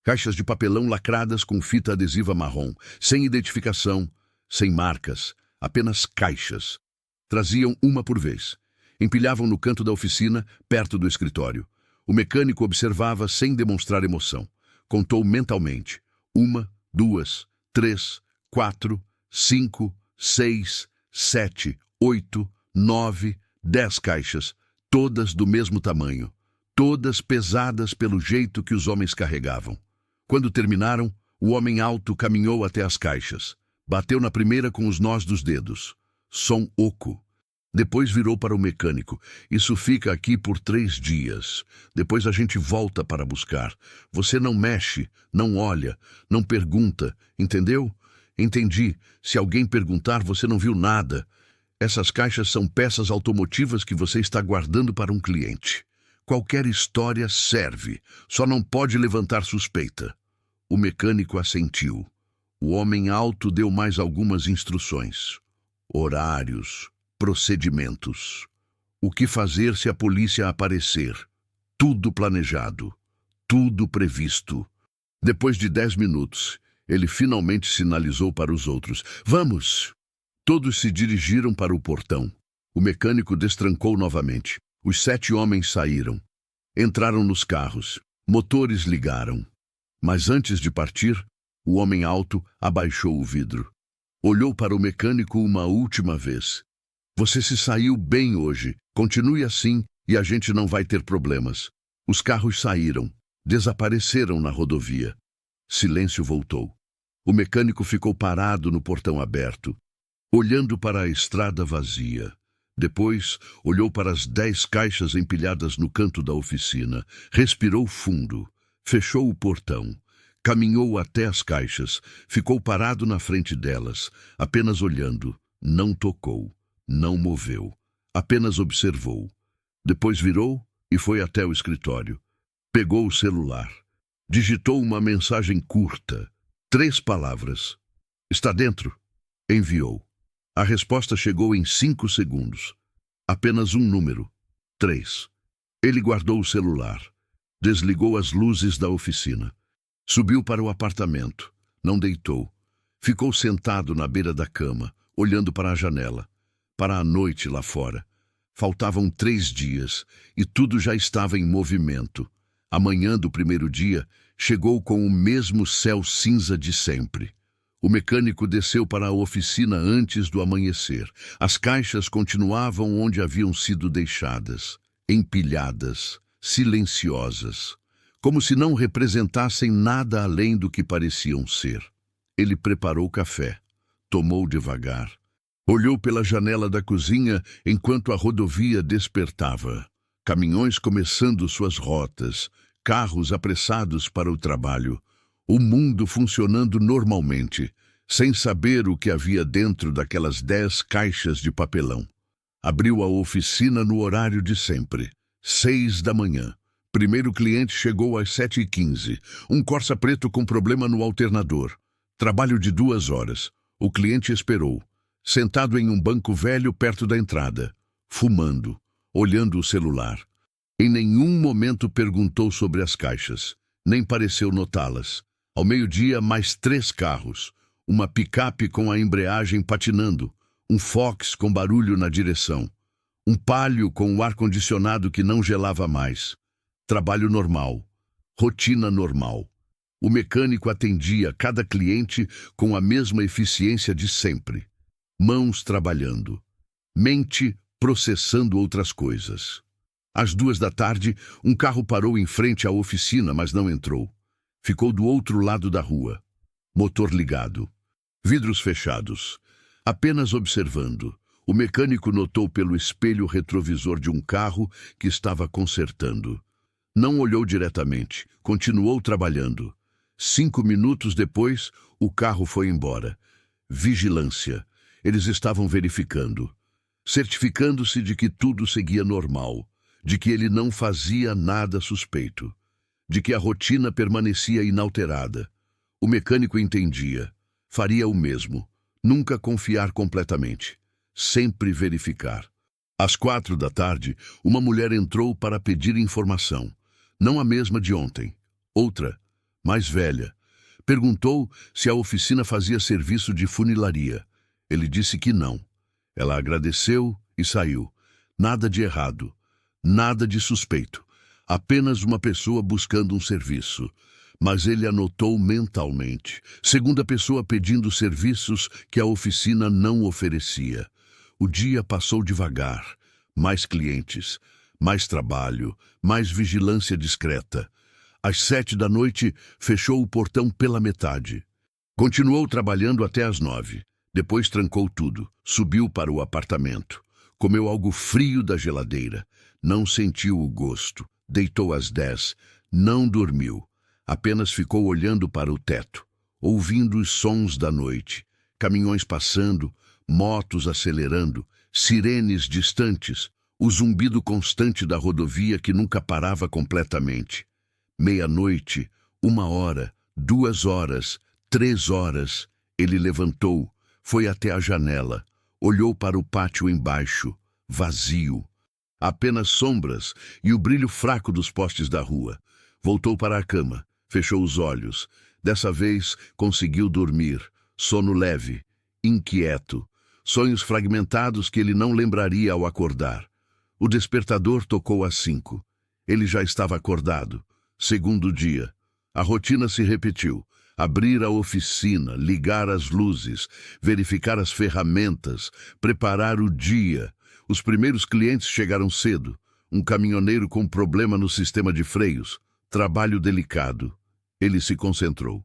Caixas de papelão lacradas com fita adesiva marrom, sem identificação, sem marcas, apenas caixas. Traziam uma por vez. Empilhavam no canto da oficina, perto do escritório. O mecânico observava sem demonstrar emoção. Contou mentalmente. 1, 2, 3, 4, 5, 6, 7, 8, 9, 10 caixas, todas do mesmo tamanho, todas pesadas pelo jeito que os homens carregavam. Quando terminaram, o homem alto caminhou até as caixas. Bateu na primeira com os nós dos dedos. Som oco. Depois virou para o mecânico. Isso fica aqui por 3 dias. Depois a gente volta para buscar. Você não mexe, não olha, não pergunta. Entendeu? Entendi. Se alguém perguntar, você não viu nada. Essas caixas são peças automotivas que você está guardando para um cliente. Qualquer história serve. Só não pode levantar suspeita. O mecânico assentiu. O homem alto deu mais algumas instruções. Horários. Procedimentos. O que fazer se a polícia aparecer? Tudo planejado. Tudo previsto. Depois de 10 minutos, ele finalmente sinalizou para os outros. Vamos! Todos se dirigiram para o portão. O mecânico destrancou novamente. Os 7 homens saíram. Entraram nos carros. Motores ligaram. Mas antes de partir, o homem alto abaixou o vidro. Olhou para o mecânico uma última vez. Você se saiu bem hoje. Continue assim e a gente não vai ter problemas. Os carros saíram. Desapareceram na rodovia. Silêncio voltou. O mecânico ficou parado no portão aberto, olhando para a estrada vazia. Depois, olhou para as 10 caixas empilhadas no canto da oficina. Respirou fundo. Fechou o portão. Caminhou até as caixas. Ficou parado na frente delas, apenas olhando. Não tocou. Não moveu. Apenas observou. Depois virou e foi até o escritório. Pegou o celular. Digitou uma mensagem curta. 3 palavras. Está dentro? Enviou. A resposta chegou em 5 segundos. Apenas um número. 3. Ele guardou o celular. Desligou as luzes da oficina. Subiu para o apartamento. Não deitou. Ficou sentado na beira da cama, olhando para a janela. Para a noite lá fora. Faltavam 3 dias e tudo já estava em movimento. A manhã do primeiro dia chegou com o mesmo céu cinza de sempre. O mecânico desceu para a oficina antes do amanhecer. As caixas continuavam onde haviam sido deixadas, empilhadas, silenciosas, como se não representassem nada além do que pareciam ser. Ele preparou café, tomou devagar. Olhou pela janela da cozinha enquanto a rodovia despertava. Caminhões começando suas rotas, carros apressados para o trabalho. O mundo funcionando normalmente, sem saber o que havia dentro daquelas 10 caixas de papelão. Abriu a oficina no horário de sempre, 6 da manhã. Primeiro cliente chegou às 7h15. Um Corsa preto com problema no alternador. Trabalho de 2 horas. O cliente esperou. Sentado em um banco velho perto da entrada, fumando, olhando o celular. Em nenhum momento perguntou sobre as caixas, nem pareceu notá-las. Ao meio-dia, mais 3 carros, uma picape com a embreagem patinando, um Fox com barulho na direção, um Palio com o ar-condicionado que não gelava mais. Trabalho normal, rotina normal. O mecânico atendia cada cliente com a mesma eficiência de sempre. Mãos trabalhando, mente processando outras coisas. Às 2 da tarde, um carro parou em frente à oficina, mas não entrou. Ficou do outro lado da rua. Motor ligado. Vidros fechados. Apenas observando. O mecânico notou pelo espelho retrovisor de um carro que estava consertando. Não olhou diretamente. Continuou trabalhando. 5 minutos depois, o carro foi embora. Vigilância. Eles estavam verificando. certificando-se de que tudo seguia normal, de que ele não fazia nada suspeito, de que a rotina permanecia inalterada. O mecânico entendia. Faria o mesmo. Nunca confiar completamente. Sempre verificar. Às 4 da tarde, uma mulher entrou para pedir informação. Não a mesma de ontem. Outra, mais velha. Perguntou se a oficina fazia serviço de funilaria. Ele disse que não. Ela agradeceu e saiu. Nada de errado. Nada de suspeito. Apenas uma pessoa buscando um serviço. Mas ele anotou mentalmente. Segunda pessoa pedindo serviços que a oficina não oferecia. O dia passou devagar. Mais clientes, mais trabalho, mais vigilância discreta. Às 7 da noite, fechou o portão pela metade. Continuou trabalhando até às 9. Depois trancou tudo. Subiu para o apartamento. Comeu algo frio da geladeira. Não sentiu o gosto. Deitou às 10. Não dormiu. Apenas ficou olhando para o teto, ouvindo os sons da noite. Caminhões passando, motos acelerando, sirenes distantes, o zumbido constante da rodovia que nunca parava completamente. 00:30, 1 hora, 2 horas, 3 horas. Ele levantou, foi até a janela, olhou para o pátio embaixo, vazio. Apenas sombras e o brilho fraco dos postes da rua. Voltou para a cama, fechou os olhos. Dessa vez conseguiu dormir, sono leve, inquieto. Sonhos fragmentados que ele não lembraria ao acordar. O despertador tocou às 5. Ele já estava acordado. Segundo dia. A rotina se repetiu. Abrir a oficina, ligar as luzes, verificar as ferramentas, preparar o dia. Os primeiros clientes chegaram cedo. Um caminhoneiro com problema no sistema de freios. Trabalho delicado. Ele se concentrou.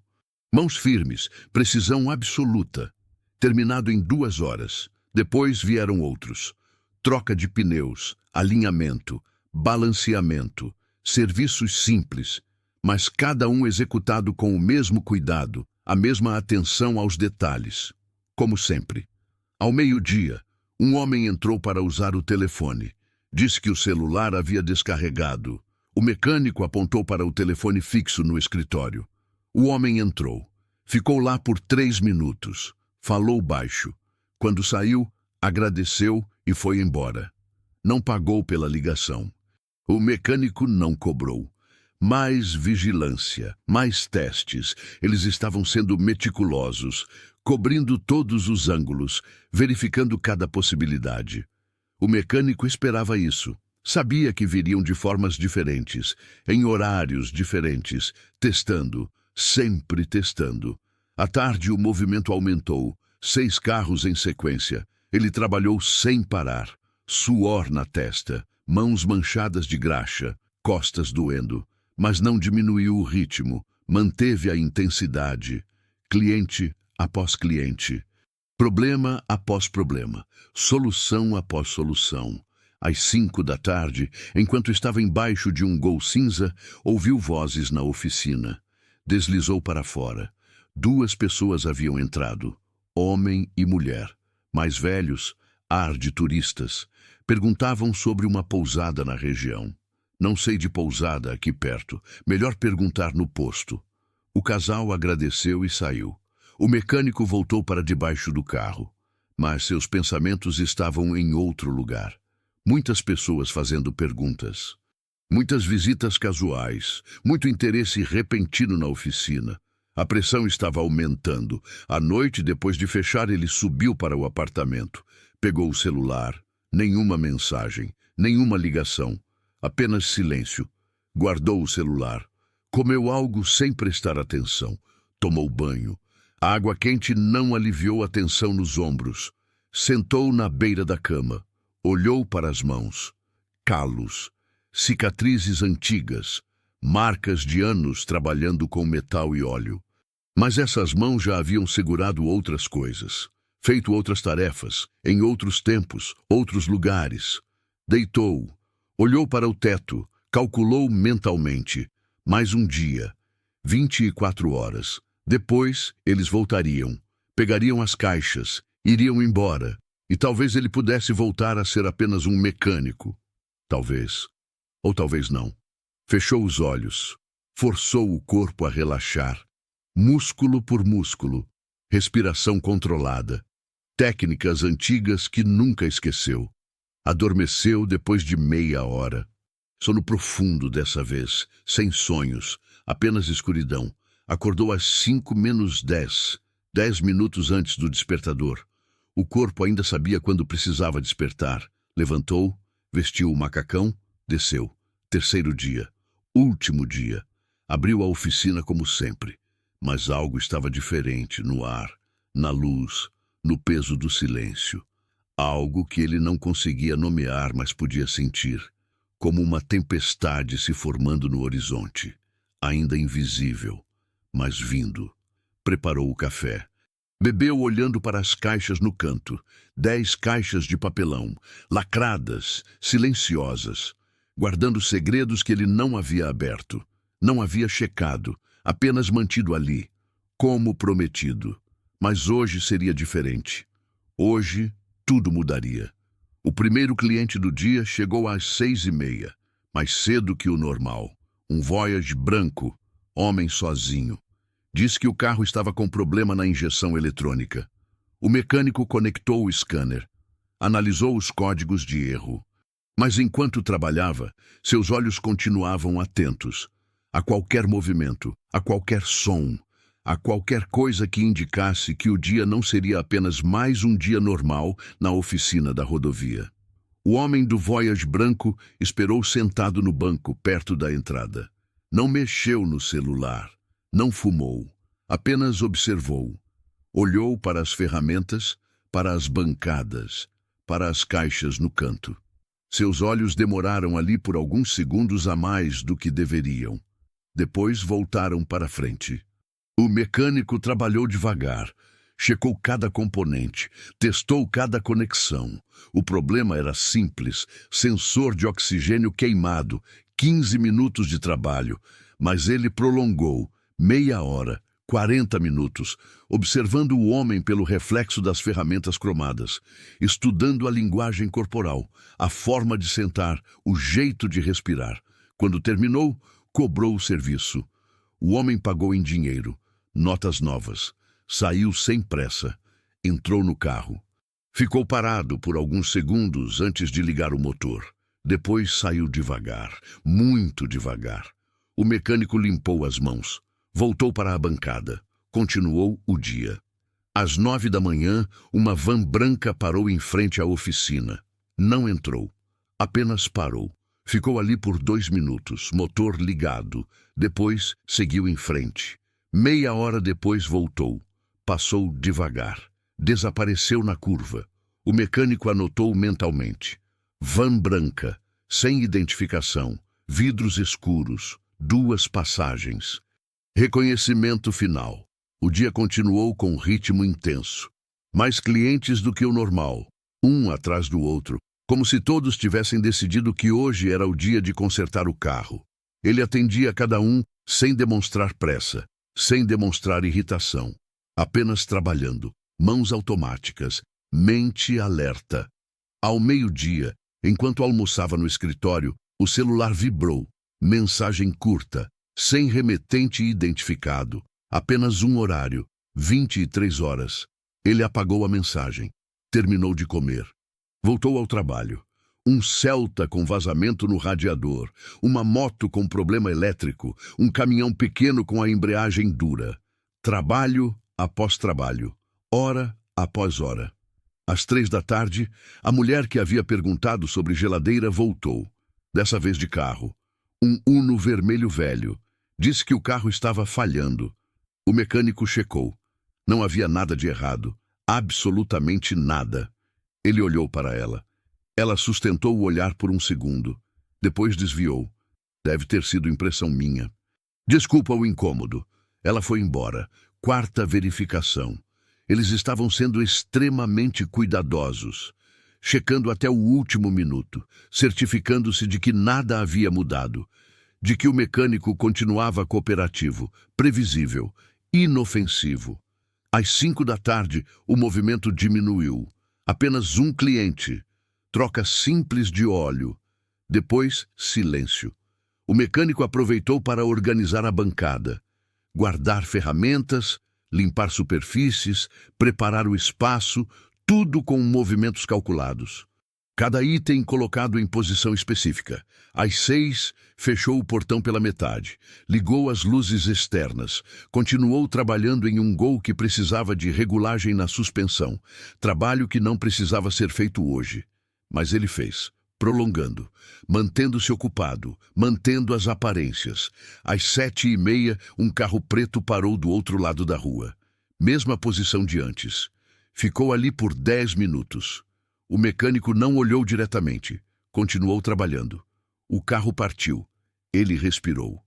Mãos firmes, precisão absoluta. Terminado em 2 horas. Depois vieram outros. Troca de pneus, alinhamento, balanceamento, serviços simples, mas cada um executado com o mesmo cuidado, a mesma atenção aos detalhes. Como sempre. Ao 12:00, um homem entrou para usar o telefone. Disse que o celular havia descarregado. O mecânico apontou para o telefone fixo no escritório. O homem entrou. Ficou lá por 3 minutos. Falou baixo. Quando saiu, agradeceu e foi embora. Não pagou pela ligação. O mecânico não cobrou. Mais vigilância, mais testes. Eles estavam sendo meticulosos, cobrindo todos os ângulos, verificando cada possibilidade. O mecânico esperava isso. Sabia que viriam de formas diferentes, em horários diferentes, testando, sempre testando. À tarde o movimento aumentou, 6 carros em sequência. Ele trabalhou sem parar, suor na testa, mãos manchadas de graxa, costas doendo, mas não diminuiu o ritmo, manteve a intensidade, cliente após cliente, problema após problema, solução após solução. Às 5 da tarde, enquanto estava embaixo de um Gol cinza, ouviu vozes na oficina. Deslizou para fora. 2 pessoas haviam entrado, homem e mulher, mais velhos, ar de turistas. Perguntavam sobre uma pousada na região. Não sei de pousada aqui perto, melhor perguntar no posto. O casal agradeceu e saiu. O mecânico voltou para debaixo do carro, mas seus pensamentos estavam em outro lugar. Muitas pessoas fazendo perguntas. Muitas visitas casuais, muito interesse repentino na oficina. A pressão estava aumentando. À noite, depois de fechar, ele subiu para o apartamento. Pegou o celular. Nenhuma mensagem, nenhuma ligação. Apenas silêncio. Guardou o celular. Comeu algo sem prestar atenção. Tomou banho. A água quente não aliviou a tensão nos ombros. Sentou na beira da cama. Olhou para as mãos. Calos. Cicatrizes antigas. Marcas de anos trabalhando com metal e óleo. Mas essas mãos já haviam segurado outras coisas. Feito outras tarefas, em outros tempos, outros lugares. Deitou. Olhou para o teto. Calculou mentalmente. Mais um dia. 24 horas. Depois, eles voltariam. Pegariam as caixas. Iriam embora. E talvez ele pudesse voltar a ser apenas um mecânico. Talvez. Ou talvez não. Fechou os olhos. Forçou o corpo a relaxar. Músculo por músculo. Respiração controlada. Técnicas antigas que nunca esqueceu. Adormeceu depois de meia hora. Sono profundo dessa vez, sem sonhos, apenas escuridão. Acordou às 5 menos 10, 10 minutos antes do despertador. O corpo ainda sabia quando precisava despertar. Levantou, vestiu o macacão, desceu. Terceiro dia. Último dia. Abriu a oficina como sempre. Mas algo estava diferente no ar, na luz, no peso do silêncio. Algo que ele não conseguia nomear, mas podia sentir. Como uma tempestade se formando no horizonte. Ainda invisível, mas vindo. Preparou o café. Bebeu olhando para as caixas no canto. 10 caixas de papelão, lacradas, silenciosas, guardando segredos que ele não havia aberto, não havia checado, apenas mantido ali, como prometido. Mas hoje seria diferente. Hoje, tudo mudaria. O primeiro cliente do dia chegou às 6h30, mais cedo que o normal. Um Voyage branco, homem sozinho. Disse que o carro estava com problema na injeção eletrônica. O mecânico conectou o scanner. Analisou os códigos de erro. Mas enquanto trabalhava, seus olhos continuavam atentos. A qualquer movimento, a qualquer som, a qualquer coisa que indicasse que o dia não seria apenas mais um dia normal na oficina da rodovia. O homem do Voyage branco esperou sentado no banco perto da entrada. Não mexeu no celular, não fumou, apenas observou. Olhou para as ferramentas, para as bancadas, para as caixas no canto. Seus olhos demoraram ali por alguns segundos a mais do que deveriam. Depois voltaram para frente. O mecânico trabalhou devagar, checou cada componente, testou cada conexão. O problema era simples, sensor de oxigênio queimado, 15 minutos de trabalho, mas ele prolongou, meia hora, 40 minutos, observando o homem pelo reflexo das ferramentas cromadas, estudando a linguagem corporal, a forma de sentar, o jeito de respirar. Quando terminou, cobrou o serviço. O homem pagou em dinheiro, notas novas, saiu sem pressa, entrou no carro. Ficou parado por alguns segundos antes de ligar o motor. Depois saiu devagar, muito devagar. O mecânico limpou as mãos, voltou para a bancada, continuou o dia. Às 9 da manhã, uma van branca parou em frente à oficina. Não entrou, apenas parou. Ficou ali por 2 minutos, motor ligado. Depois seguiu em frente. Meia hora depois voltou. Passou devagar. Desapareceu na curva. O mecânico anotou mentalmente. Van branca, sem identificação, vidros escuros, 2 passagens. Reconhecimento final. O dia continuou com ritmo intenso. Mais clientes do que o normal, um atrás do outro, como se todos tivessem decidido que hoje era o dia de consertar o carro. Ele atendia cada um sem demonstrar pressa, sem demonstrar irritação, apenas trabalhando, mãos automáticas, mente alerta. Ao meio-dia, enquanto almoçava no escritório, o celular vibrou. Mensagem curta, sem remetente identificado. Apenas um horário, 23 horas. Ele apagou a mensagem. Terminou de comer. Voltou ao trabalho. Um Celta com vazamento no radiador, uma moto com problema elétrico, um caminhão pequeno com a embreagem dura. Trabalho após trabalho, hora após hora. Às 3 da tarde, a mulher que havia perguntado sobre geladeira voltou, dessa vez de carro. Um Uno vermelho velho. Disse que o carro estava falhando. O mecânico checou. Não havia nada de errado, absolutamente nada. Ele olhou para ela. Ela sustentou o olhar por um segundo. Depois desviou. Deve ter sido impressão minha. Desculpa o incômodo. Ela foi embora. 4ª verificação. Eles estavam sendo extremamente cuidadosos, checando até o último minuto, certificando-se de que nada havia mudado, de que o mecânico continuava cooperativo, previsível, inofensivo. Às 5 da tarde, o movimento diminuiu. Apenas um cliente. Troca simples de óleo. Depois, silêncio. O mecânico aproveitou para organizar a bancada, guardar ferramentas, limpar superfícies, preparar o espaço, tudo com movimentos calculados. Cada item colocado em posição específica. Às 6, fechou o portão pela metade, ligou as luzes externas, continuou trabalhando em um gol que precisava de regulagem na suspensão, trabalho que não precisava ser feito hoje. Mas ele fez, prolongando, mantendo-se ocupado, mantendo as aparências. Às 7h30, um carro preto parou do outro lado da rua. Mesma posição de antes. Ficou ali por 10 minutos. O mecânico não olhou diretamente. Continuou trabalhando. O carro partiu. Ele respirou.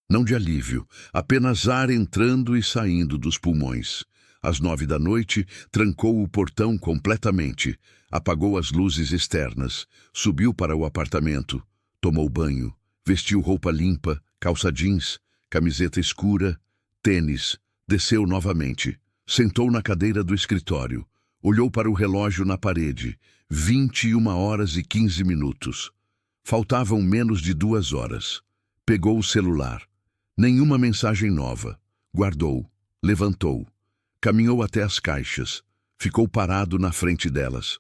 Não de alívio, apenas ar entrando e saindo dos pulmões. Às 9 da noite, trancou o portão completamente, apagou as luzes externas, subiu para o apartamento, tomou banho, vestiu roupa limpa, calça jeans, camiseta escura, tênis, desceu novamente, sentou na cadeira do escritório, olhou para o relógio na parede, 21h15. Faltavam menos de 2 horas. Pegou o celular. Nenhuma mensagem nova. Guardou, levantou. Caminhou até as caixas. Ficou parado na frente delas.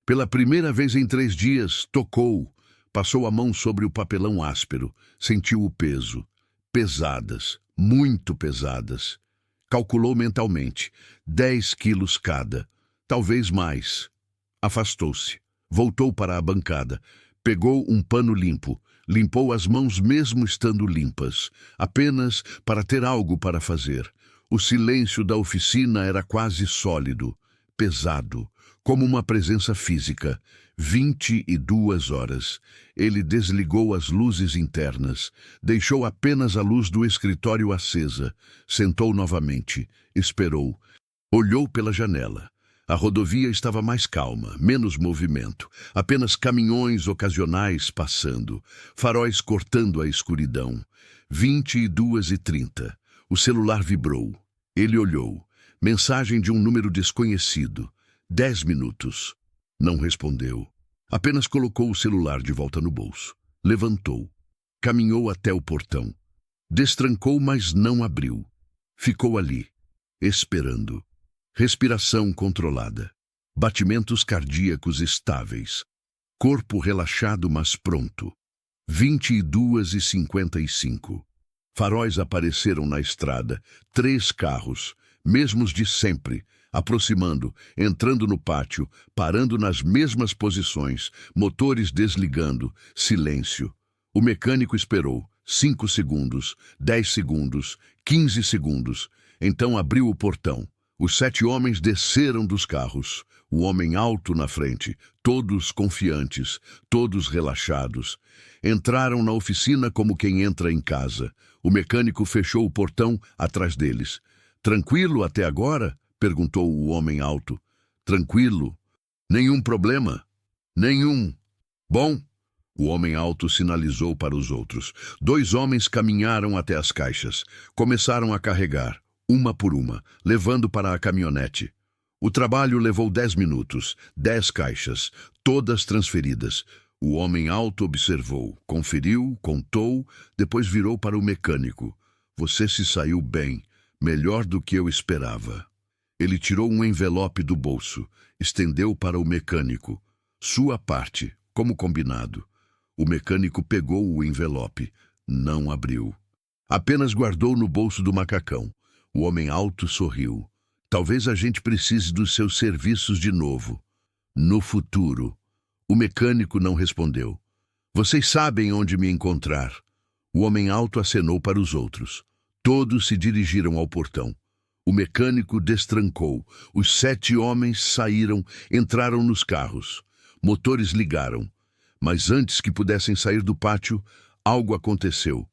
Pela primeira vez em 3 dias, tocou. Passou a mão sobre o papelão áspero. Sentiu o peso. Pesadas, muito pesadas. Calculou mentalmente. 10 quilos cada. Talvez mais. Afastou-se. Voltou para a bancada. Pegou um pano limpo. Limpou as mãos mesmo estando limpas. Apenas para ter algo para fazer. O silêncio da oficina era quase sólido, pesado, como uma presença física. 22 horas. Ele desligou as luzes internas, deixou apenas a luz do escritório acesa, sentou novamente, esperou, olhou pela janela. A rodovia estava mais calma, menos movimento, apenas caminhões ocasionais passando, faróis cortando a escuridão. 22h30. O celular vibrou. Ele olhou. Mensagem de um número desconhecido. 10 minutos. Não respondeu. Apenas colocou o celular de volta no bolso. Levantou. Caminhou até o portão. Destrancou, mas não abriu. Ficou ali, esperando. Respiração controlada. Batimentos cardíacos estáveis. Corpo relaxado, mas pronto. 22h55. Faróis apareceram na estrada, 3 carros, mesmos de sempre, aproximando, entrando no pátio, parando nas mesmas posições, motores desligando, silêncio. O mecânico esperou, 5 segundos, 10 segundos, 15 segundos. Então abriu o portão. Os 7 homens desceram dos carros, o homem alto na frente, todos confiantes, todos relaxados. Entraram na oficina como quem entra em casa. O mecânico fechou o portão atrás deles. Tranquilo até agora? Perguntou o homem alto. Tranquilo. Nenhum problema? Nenhum. Bom. O homem alto sinalizou para os outros. 2 homens caminharam até as caixas. Começaram a carregar, uma por uma, levando para a caminhonete. O trabalho levou 10 minutos, 10 caixas, todas transferidas. O homem alto observou, conferiu, contou, depois virou para o mecânico. Você se saiu bem, melhor do que eu esperava. Ele tirou um envelope do bolso, estendeu para o mecânico. Sua parte, como combinado. O mecânico pegou o envelope, não abriu. Apenas guardou no bolso do macacão. O homem alto sorriu. Talvez a gente precise dos seus serviços de novo. No futuro. O mecânico não respondeu. Vocês sabem onde me encontrar. O homem alto acenou para os outros. Todos se dirigiram ao portão. O mecânico destrancou. Os 7 homens saíram, entraram nos carros. Motores ligaram. Mas antes que pudessem sair do pátio, algo aconteceu.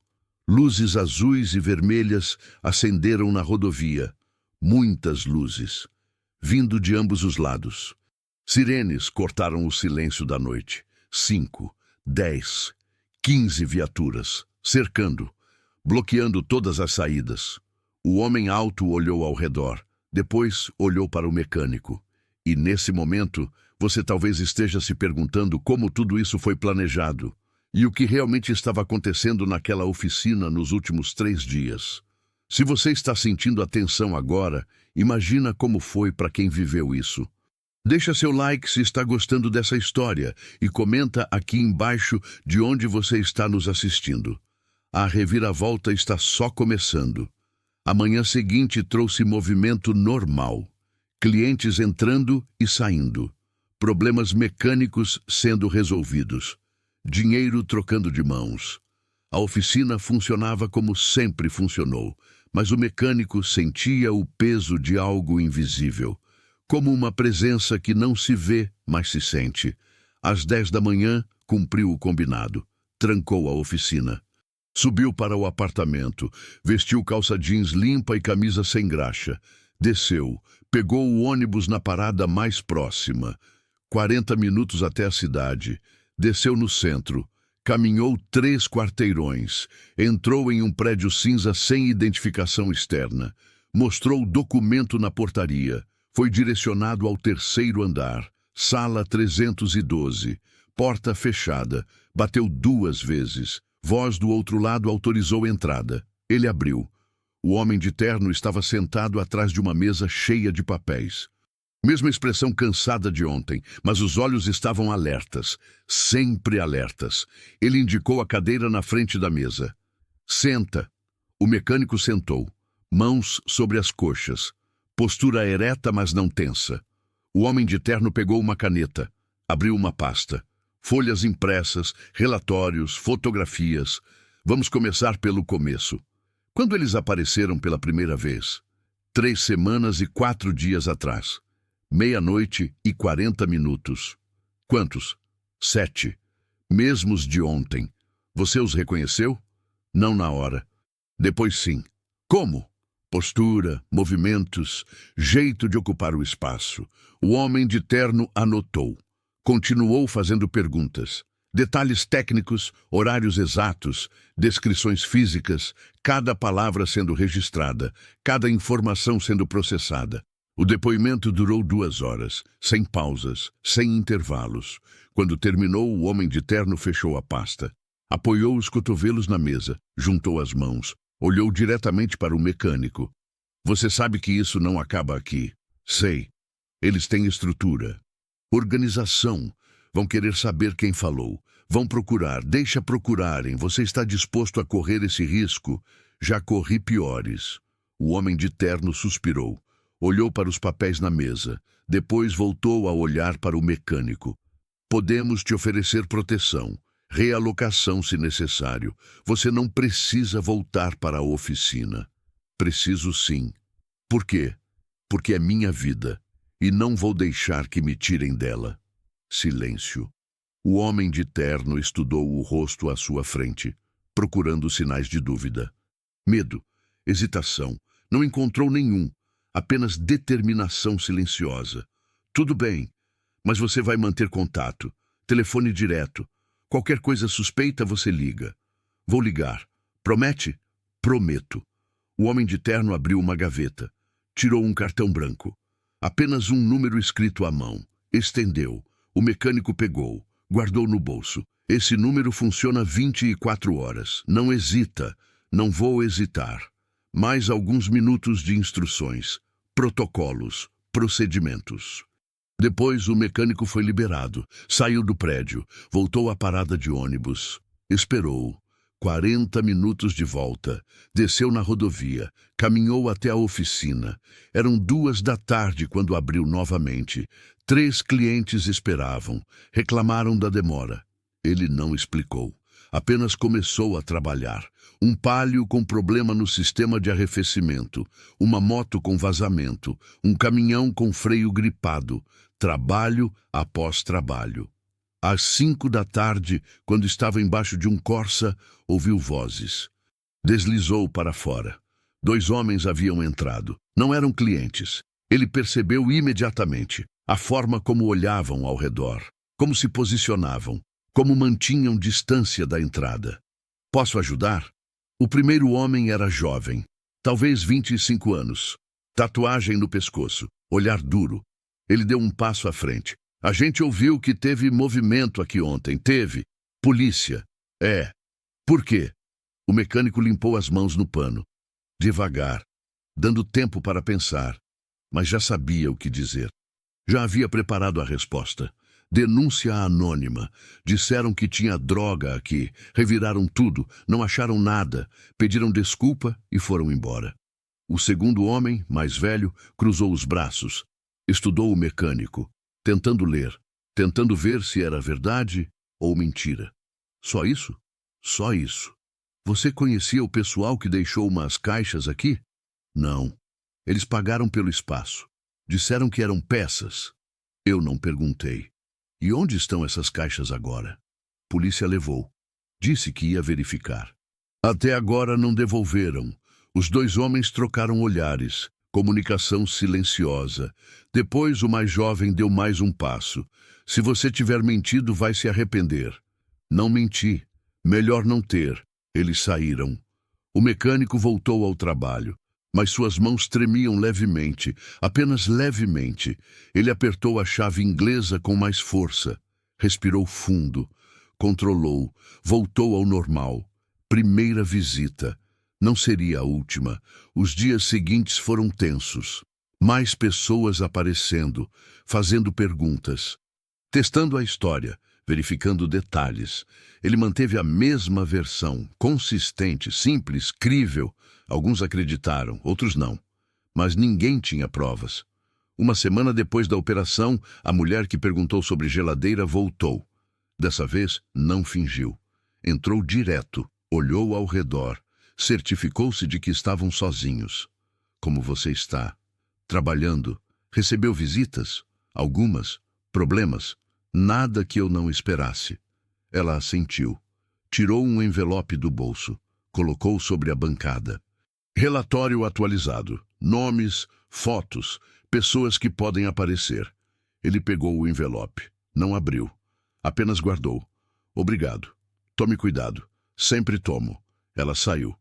Luzes azuis e vermelhas acenderam na rodovia. Muitas luzes, vindo de ambos os lados. Sirenes cortaram o silêncio da noite. 5, 10, 15 viaturas, cercando, bloqueando todas as saídas. O homem alto olhou ao redor, depois olhou para o mecânico. E nesse momento, Você talvez esteja se perguntando como tudo isso foi planejado e o que realmente estava acontecendo naquela oficina nos últimos 3 dias. Se você está sentindo a tensão agora, imagina como foi para quem viveu isso. Deixa seu like se está gostando dessa história e comenta aqui embaixo de onde você está nos assistindo. A reviravolta está só começando. A manhã seguinte trouxe movimento normal. Clientes entrando e saindo. Problemas mecânicos sendo resolvidos. Dinheiro trocando de mãos. A oficina funcionava como sempre funcionou, mas o mecânico sentia o peso de algo invisível, como uma presença que não se vê, mas se sente. Às 10 da manhã, cumpriu o combinado. Trancou a oficina. Subiu para o apartamento, vestiu calça jeans limpa e camisa sem graxa. Desceu, pegou o ônibus na parada mais próxima. 40 minutos até a cidade. Desceu no centro. Caminhou 3 quarteirões. Entrou em um prédio cinza sem identificação externa. Mostrou o documento na portaria. Foi direcionado ao 3º andar. Sala 312. Porta fechada. Bateu 2 vezes. Voz do outro lado autorizou entrada. Ele abriu. O homem de terno estava sentado atrás de uma mesa cheia de papéis. Mesma expressão cansada de ontem, mas os olhos estavam alertas, sempre alertas. Ele indicou a cadeira na frente da mesa. Senta. O mecânico sentou, mãos sobre as coxas, postura ereta, mas não tensa. O homem de terno pegou uma caneta, abriu uma pasta. Folhas impressas, relatórios, fotografias. Vamos começar pelo começo. Quando eles apareceram pela primeira vez? 3 semanas e 4 dias atrás. 00:40. Quantos? 7. Mesmos de ontem. Você os reconheceu? Não na hora. Depois sim. Como? Postura, movimentos, jeito de ocupar o espaço. O homem de terno anotou. Continuou fazendo perguntas. Detalhes técnicos, horários exatos, descrições físicas, cada palavra sendo registrada, cada informação sendo processada. O depoimento durou 2 horas, sem pausas, sem intervalos. Quando terminou, o homem de terno fechou a pasta. Apoiou os cotovelos na mesa, juntou as mãos, olhou diretamente para o mecânico. Você sabe que isso não acaba aqui. Sei. Eles têm estrutura. Organização. Vão querer saber quem falou. Vão procurar. Deixa procurarem. Você está disposto a correr esse risco? Já corri piores. O homem de terno suspirou. Olhou para os papéis na mesa. Depois voltou a olhar para o mecânico. Podemos te oferecer proteção. Realocação se necessário. Você não precisa voltar para a oficina. Preciso sim. Por quê? Porque é minha vida. E não vou deixar que me tirem dela. Silêncio. O homem de terno estudou o rosto à sua frente, procurando sinais de dúvida. Medo, hesitação. Não encontrou nenhum. Apenas determinação silenciosa. Tudo bem, mas você vai manter contato. Telefone direto. Qualquer coisa suspeita, você liga. Vou ligar. Promete? Prometo. O homem de terno abriu uma gaveta. Tirou um cartão branco. Apenas um número escrito à mão. Estendeu. O mecânico pegou. Guardou no bolso. Esse número funciona 24 horas. Não hesita. Não vou hesitar. Mais alguns minutos de instruções. Protocolos. Procedimentos. Depois o mecânico foi liberado. Saiu do prédio. Voltou à parada de ônibus. Esperou. 40 minutos de volta. Desceu na rodovia. Caminhou até a oficina. Eram 2 da tarde quando abriu novamente. 3 clientes esperavam. Reclamaram da demora. Ele não explicou. Apenas começou a trabalhar. Um Palio com problema no sistema de arrefecimento. Uma moto com vazamento. Um caminhão com freio gripado. Trabalho após trabalho. Às 5 da tarde, quando estava embaixo de um Corsa, ouviu vozes. Deslizou para fora. 2 homens haviam entrado. Não eram clientes. Ele percebeu imediatamente a forma como olhavam ao redor, como se posicionavam, como mantinham distância da entrada. Posso ajudar? O primeiro homem era jovem, talvez 25 anos. Tatuagem no pescoço, olhar duro. Ele deu um passo à frente. A gente ouviu que teve movimento aqui ontem. Teve. Polícia. É. Por quê? O mecânico limpou as mãos no pano. Devagar, dando tempo para pensar, mas já sabia o que dizer. Já havia preparado a resposta. Denúncia anônima. Disseram que tinha droga aqui. Reviraram tudo, não acharam nada. Pediram desculpa e foram embora. O segundo homem, mais velho, cruzou os braços. Estudou o mecânico, tentando ler, tentando ver se era verdade ou mentira. Só isso? Só isso. Você conhecia o pessoal que deixou umas caixas aqui? Não. Eles pagaram pelo espaço. Disseram que eram peças. Eu não perguntei. E onde estão essas caixas agora? Polícia levou. Disse que ia verificar. Até agora não devolveram. Os dois homens trocaram olhares. Comunicação silenciosa. Depois o mais jovem deu mais um passo. Se você tiver mentido, vai se arrepender. Não menti. Melhor não ter. Eles saíram. O mecânico voltou ao trabalho, mas suas mãos tremiam levemente, apenas levemente. Ele apertou a chave inglesa com mais força. Respirou fundo. Controlou. Voltou ao normal. Primeira visita. Não seria a última. Os dias seguintes foram tensos. Mais pessoas aparecendo, fazendo perguntas. Testando a história, verificando detalhes. Ele manteve a mesma versão, consistente, simples, crível. Alguns acreditaram, outros não. Mas ninguém tinha provas. Uma semana depois da operação, a mulher que perguntou sobre geladeira voltou. Dessa vez, não fingiu. Entrou direto, olhou ao redor, certificou-se de que estavam sozinhos. Como você está? Trabalhando? Recebeu visitas? Algumas? Problemas? Nada que eu não esperasse. Ela assentiu. Tirou um envelope do bolso. Colocou sobre a bancada. Relatório atualizado. Nomes, fotos, pessoas que podem aparecer. Ele pegou o envelope. Não abriu. Apenas guardou. Obrigado. Tome cuidado. Sempre tomo. Ela saiu.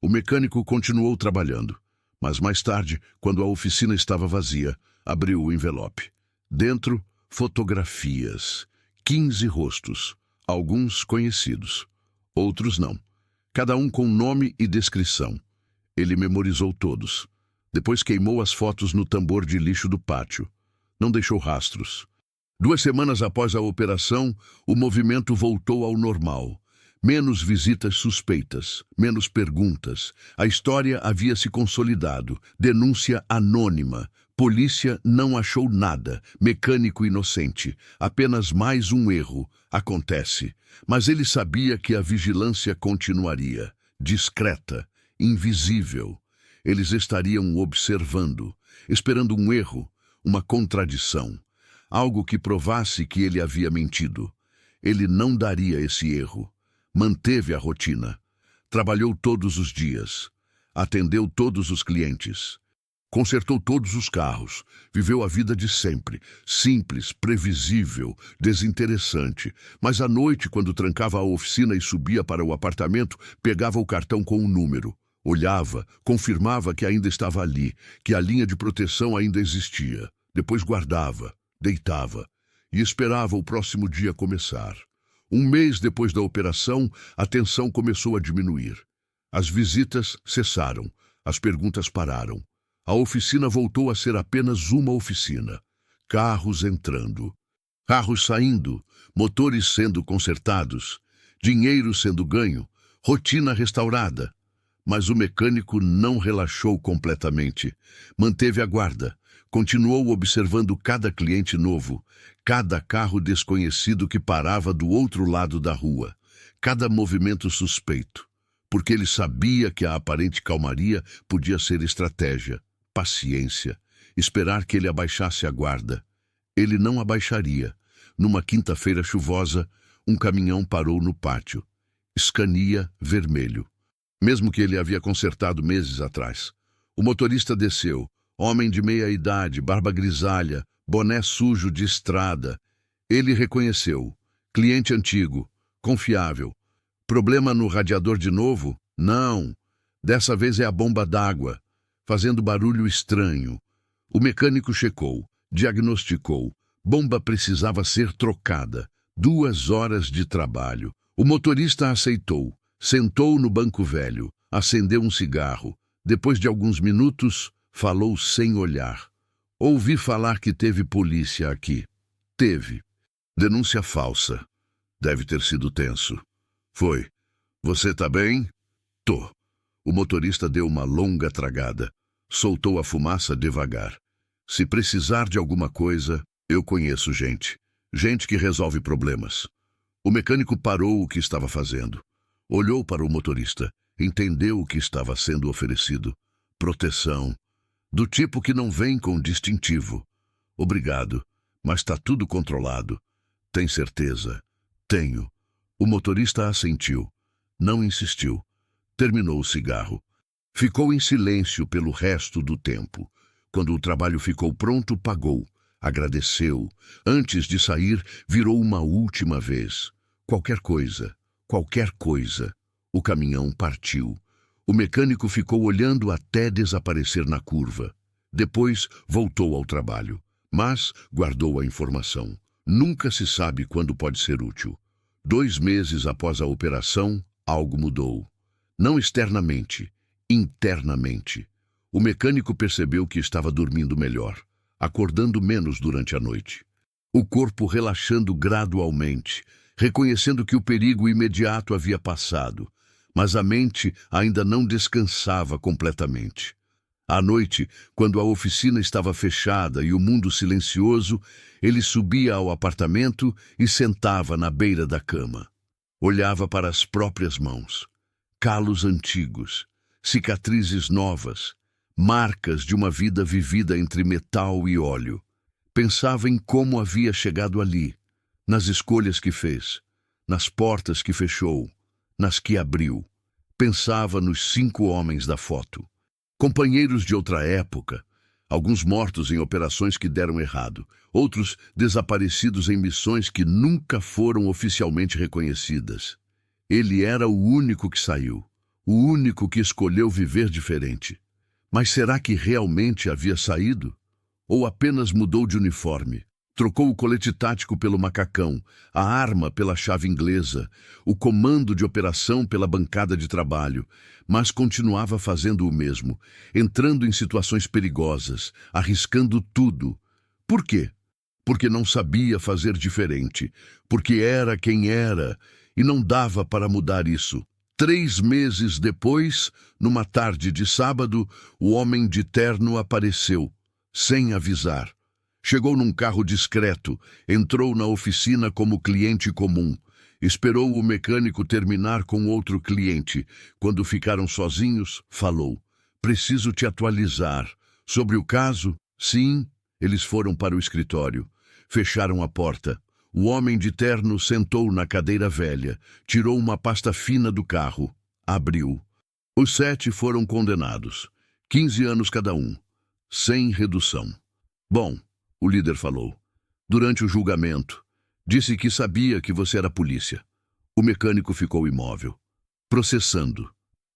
O mecânico continuou trabalhando. Mas mais tarde, quando a oficina estava vazia, abriu o envelope. Dentro, fotografias. 15 rostos. Alguns conhecidos. Outros não. Cada um com nome e descrição. Ele memorizou todos. Depois queimou as fotos no tambor de lixo do pátio. Não deixou rastros. 2 semanas após a operação, o movimento voltou ao normal. Menos visitas suspeitas, menos perguntas. A história havia se consolidado. Denúncia anônima. Polícia não achou nada. Mecânico inocente. Apenas mais um erro. Acontece. Mas ele sabia que a vigilância continuaria. Discreta. Invisível. Eles estariam observando, esperando um erro, uma contradição. Algo que provasse que ele havia mentido. Ele não daria esse erro. Manteve a rotina. Trabalhou todos os dias. Atendeu todos os clientes. Consertou todos os carros. Viveu a vida de sempre. Simples, previsível, desinteressante. Mas à noite, quando trancava a oficina e subia para o apartamento, pegava o cartão com um número. Olhava, confirmava que ainda estava ali, que a linha de proteção ainda existia. Depois guardava, deitava e esperava o próximo dia começar. 1 mês depois da operação, a tensão começou a diminuir. As visitas cessaram, as perguntas pararam. A oficina voltou a ser apenas uma oficina. Carros entrando, carros saindo, motores sendo consertados, dinheiro sendo ganho, rotina restaurada. Mas o mecânico não relaxou completamente. Manteve a guarda. Continuou observando cada cliente novo, cada carro desconhecido que parava do outro lado da rua, cada movimento suspeito, porque ele sabia que a aparente calmaria podia ser estratégia, paciência, esperar que ele abaixasse a guarda. Ele não abaixaria. Numa quinta-feira chuvosa, um caminhão parou no pátio. Scania vermelho. Mesmo que ele havia consertado meses atrás. O motorista desceu. Homem de meia idade, barba grisalha, boné sujo de estrada. Ele reconheceu. Cliente antigo, confiável. Problema no radiador de novo? Não. Dessa vez é a bomba d'água, fazendo barulho estranho. O mecânico checou, diagnosticou. Bomba precisava ser trocada. 2 horas de trabalho. O motorista aceitou. Sentou no banco velho. Acendeu um cigarro. Depois de alguns minutos, falou sem olhar. Ouvi falar que teve polícia aqui. Teve. Denúncia falsa. Deve ter sido tenso. Foi. Você tá bem? Tô. O motorista deu uma longa tragada. Soltou a fumaça devagar. Se precisar de alguma coisa, eu conheço gente. Gente que resolve problemas. O mecânico parou o que estava fazendo. Olhou para o motorista. Entendeu o que estava sendo oferecido. Proteção. Do tipo que não vem com distintivo. Obrigado, mas está tudo controlado. Tem certeza? Tenho. O motorista assentiu. Não insistiu. Terminou o cigarro. Ficou em silêncio pelo resto do tempo. Quando o trabalho ficou pronto, pagou. Agradeceu. Antes de sair, virou uma última vez. Qualquer coisa. Qualquer coisa. O caminhão partiu. O mecânico ficou olhando até desaparecer na curva. Depois voltou ao trabalho, mas guardou a informação. Nunca se sabe quando pode ser útil. 2 meses após a operação, algo mudou. Não externamente, internamente. O mecânico percebeu que estava dormindo melhor, acordando menos durante a noite. O corpo relaxando gradualmente, reconhecendo que o perigo imediato havia passado, mas a mente ainda não descansava completamente. À noite, quando a oficina estava fechada e o mundo silencioso, ele subia ao apartamento e sentava na beira da cama. Olhava para as próprias mãos. Calos antigos, cicatrizes novas, marcas de uma vida vivida entre metal e óleo. Pensava em como havia chegado ali, nas escolhas que fez, nas portas que fechou, nas que abriu. Pensava nos 5 homens da foto. Companheiros de outra época, alguns mortos em operações que deram errado, outros desaparecidos em missões que nunca foram oficialmente reconhecidas. Ele era o único que saiu, o único que escolheu viver diferente. Mas será que realmente havia saído? Ou apenas mudou de uniforme? Trocou o colete tático pelo macacão, a arma pela chave inglesa, o comando de operação pela bancada de trabalho, mas continuava fazendo o mesmo, entrando em situações perigosas, arriscando tudo. Por quê? Porque não sabia fazer diferente, porque era quem era, e não dava para mudar isso. 3 meses depois, numa tarde de sábado, o homem de terno apareceu, sem avisar. Chegou num carro discreto, entrou na oficina como cliente comum. Esperou o mecânico terminar com outro cliente. Quando ficaram sozinhos, falou: "Preciso te atualizar. Sobre o caso?" "Sim." Eles foram para o escritório. Fecharam a porta. O homem de terno sentou na cadeira velha, tirou uma pasta fina do carro, abriu. Os 7 foram condenados. 15 anos cada um, sem redução. "Bom", o líder falou, "durante o julgamento, disse que sabia que você era polícia." O mecânico ficou imóvel, processando.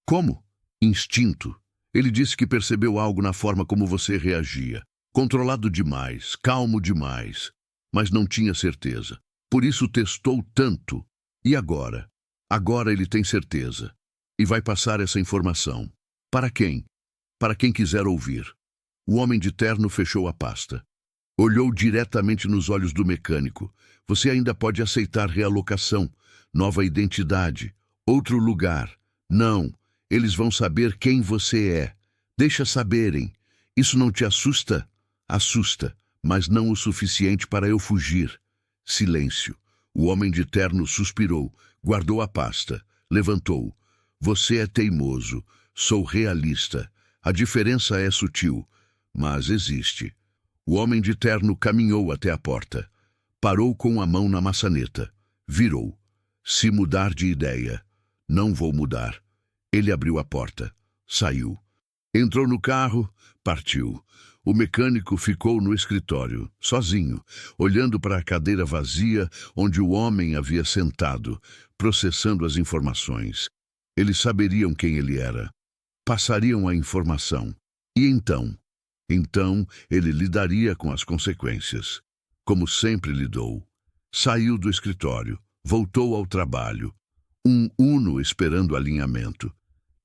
"Como?" "Instinto. Ele disse que percebeu algo na forma como você reagia. Controlado demais, calmo demais, mas não tinha certeza. Por isso testou tanto. E agora? Agora ele tem certeza. E vai passar essa informação. Para quem? Para quem quiser ouvir." O homem de terno fechou a pasta. Olhou diretamente nos olhos do mecânico. "Você ainda pode aceitar realocação, nova identidade, outro lugar." "Não, eles vão saber quem você é. Deixa saberem. Isso não te assusta?" "Assusta, mas não o suficiente para eu fugir." Silêncio. O homem de terno suspirou, guardou a pasta, levantou. "Você é teimoso, sou realista. A diferença é sutil, mas existe." O homem de terno caminhou até a porta. Parou com a mão na maçaneta. Virou. "Se mudar de ideia, não vou mudar." Ele abriu a porta. Saiu. Entrou no carro, partiu. O mecânico ficou no escritório, sozinho, olhando para a cadeira vazia onde o homem havia sentado, processando as informações. Eles saberiam quem ele era. Passariam a informação. E então? Então ele lidaria com as consequências. como sempre lidou. Saiu do escritório, voltou ao trabalho. Um Uno esperando alinhamento.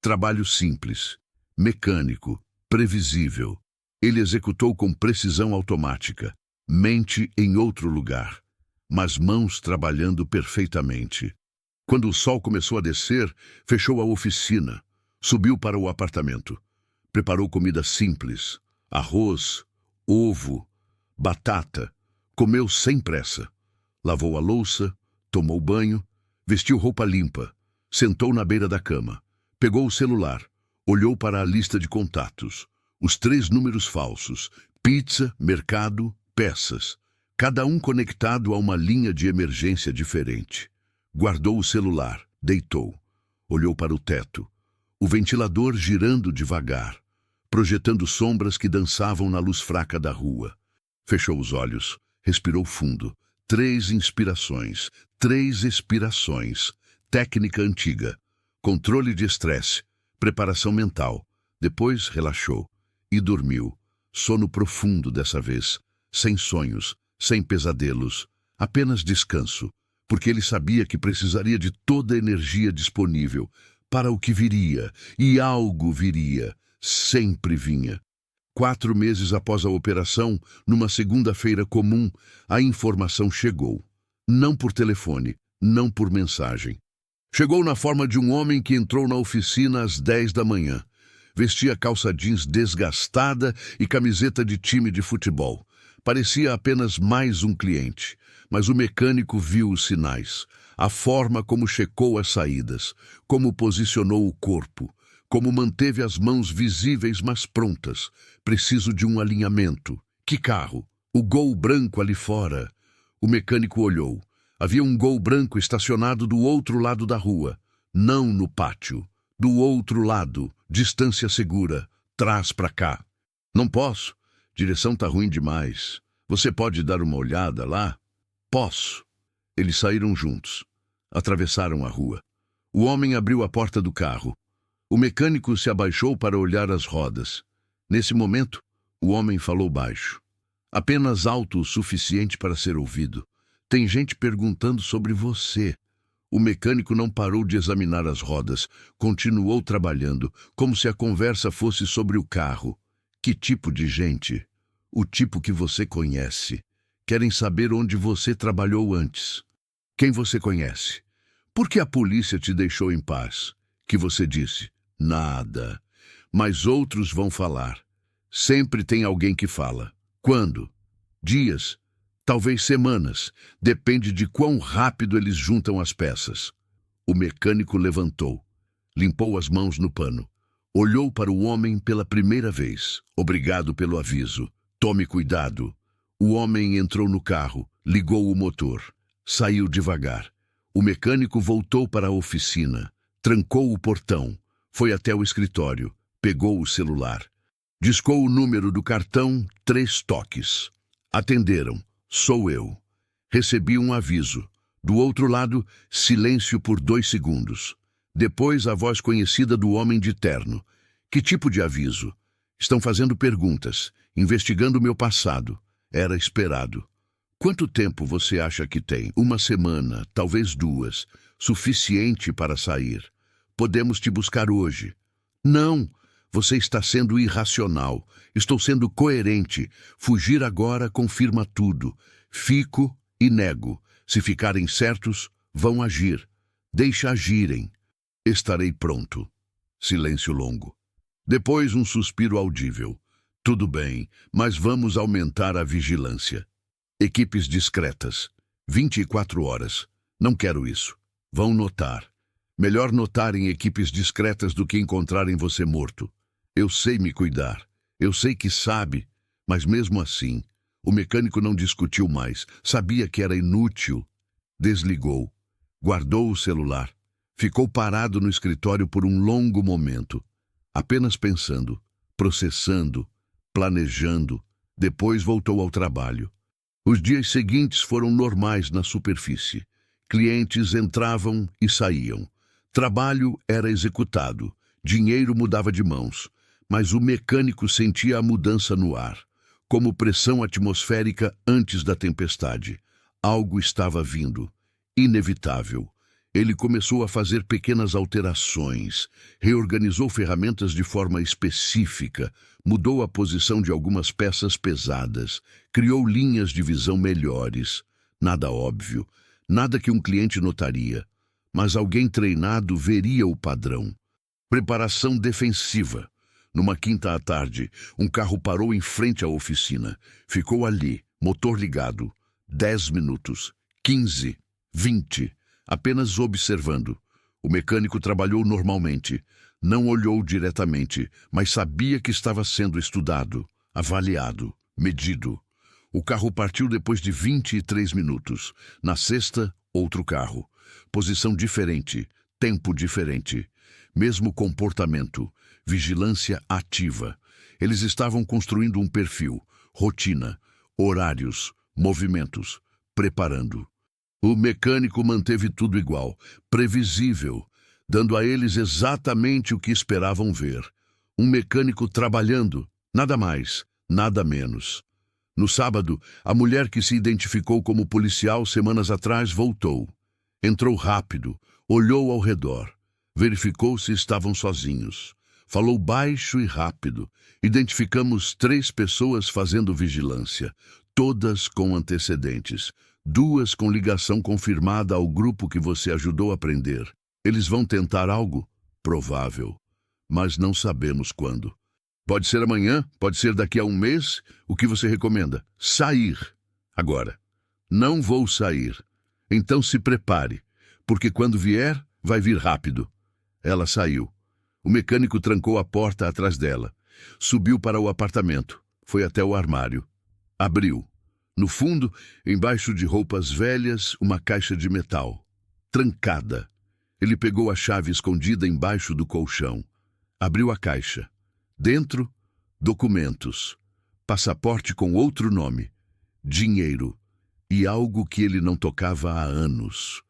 Trabalho simples, mecânico, previsível. Ele executou com precisão automática, mente em outro lugar, mas mãos trabalhando perfeitamente. Quando o sol começou a descer, fechou a oficina, subiu para o apartamento. Preparou comida simples, arroz, ovo, batata. Comeu sem pressa. Lavou a louça, tomou banho, vestiu roupa limpa, sentou na beira da cama, pegou o celular, olhou para a lista de contatos, os 3 números falsos, pizza, mercado, peças, cada um conectado a uma linha de emergência diferente. Guardou o celular, deitou, olhou para o teto, o ventilador girando devagar, projetando sombras que dançavam na luz fraca da rua. Fechou os olhos, respirou fundo. 3 inspirações, 3 expirações. Técnica antiga. Controle de estresse, preparação mental. Depois relaxou e dormiu. Sono profundo dessa vez, sem sonhos, sem pesadelos, apenas descanso, porque ele sabia que precisaria de toda a energia disponível para o que viria, e algo viria, sempre vinha. 4 meses após a operação, numa segunda-feira comum, a informação chegou. Não por telefone, não por mensagem. Chegou na forma de um homem que entrou na oficina às 10 da manhã. Vestia calça jeans desgastada e camiseta de time de futebol. Parecia apenas mais um cliente, mas o mecânico viu os sinais, a forma como checou as saídas, como posicionou o corpo, como manteve as mãos visíveis mas prontas. Preciso de um alinhamento. Que carro? O Gol branco ali fora. O mecânico olhou. Havia um Gol branco estacionado do outro lado da rua. Não no pátio. Do outro lado. Distância segura. Traz pra cá. Não posso. Direção tá ruim demais. Você pode dar uma olhada lá? Posso. Eles saíram juntos. Atravessaram a rua. O homem abriu a porta do carro. O mecânico se abaixou para olhar as rodas. Nesse momento, o homem falou baixo. Apenas alto o suficiente para ser ouvido. Tem gente perguntando sobre você. O mecânico não parou de examinar as rodas. Continuou trabalhando, como se a conversa fosse sobre o carro. Que tipo de gente? O tipo que você conhece. Querem saber onde você trabalhou antes. Quem você conhece? Por que a polícia te deixou em paz? Que você disse? Nada. Mas outros vão falar. Sempre tem alguém que fala. Quando? Dias. Talvez semanas. Depende de quão rápido eles juntam as peças. O mecânico levantou. Limpou as mãos no pano. Olhou para o homem pela primeira vez. Obrigado pelo aviso. Tome cuidado. O homem entrou no carro. Ligou o motor. Saiu devagar. O mecânico voltou para a oficina. Trancou o portão. Foi até o escritório, pegou o celular. Discou o número do cartão, 3 toques. Atenderam. Sou eu. Recebi um aviso. Do outro lado, silêncio por 2 segundos. Depois, a voz conhecida do homem de terno. Que tipo de aviso? Estão fazendo perguntas, investigando meu passado. Era esperado. Quanto tempo você acha que tem? 1 semana, talvez 2. Suficiente para sair. Podemos te buscar hoje. Não, você está sendo irracional. Estou sendo coerente. Fugir agora confirma tudo. Fico e nego. Se ficarem certos, vão agir. Deixa agirem. Estarei pronto. Silêncio longo. Depois um suspiro audível. Tudo bem, mas vamos aumentar a vigilância. Equipes discretas. 24 horas. Não quero isso. Vão notar. Melhor notarem equipes discretas do que encontrarem você morto. Eu sei me cuidar. Eu sei que sabe, mas mesmo assim, o mecânico não discutiu mais. Sabia que era inútil. Desligou. Guardou o celular. Ficou parado no escritório por um longo momento, apenas pensando, processando, planejando. Depois voltou ao trabalho. Os dias seguintes foram normais na superfície. Clientes entravam e saíam. Trabalho era executado, dinheiro mudava de mãos, mas o mecânico sentia a mudança no ar, como pressão atmosférica antes da tempestade. Algo estava vindo, inevitável. Ele começou a fazer pequenas alterações, reorganizou ferramentas de forma específica, mudou a posição de algumas peças pesadas, criou linhas de visão melhores. Nada óbvio, nada que um cliente notaria, mas alguém treinado veria o padrão. Preparação defensiva. Numa quinta à tarde, um carro parou em frente à oficina. Ficou ali, motor ligado. 10 minutos, 15, 20, apenas observando. O mecânico trabalhou normalmente. Não olhou diretamente, mas sabia que estava sendo estudado, avaliado, medido. O carro partiu depois de 23 minutos. Na sexta, outro carro. Posição diferente, tempo diferente. Mesmo comportamento, vigilância ativa. Eles estavam construindo um perfil, rotina, horários, movimentos, preparando. O mecânico manteve tudo igual, previsível, dando a eles exatamente o que esperavam ver. Um mecânico trabalhando, nada mais, nada menos. No sábado, a mulher que se identificou como policial semanas atrás voltou. Entrou rápido, olhou ao redor. Verificou se estavam sozinhos. Falou baixo e rápido. Identificamos 3 pessoas fazendo vigilância, todas com antecedentes. 2 com ligação confirmada ao grupo que você ajudou a prender. Eles vão tentar algo? Provável. Mas não sabemos quando. Pode ser amanhã, pode ser daqui a um mês. O que você recomenda? Sair. Agora. Não vou sair. Então se prepare, porque quando vier, vai vir rápido. Ela saiu. O mecânico trancou a porta atrás dela. Subiu para o apartamento. Foi até o armário. Abriu. No fundo, embaixo de roupas velhas, uma caixa de metal. Trancada. Ele pegou a chave escondida embaixo do colchão. Abriu a caixa. Dentro, documentos. Passaporte com outro nome. Dinheiro. E algo que ele não tocava há anos.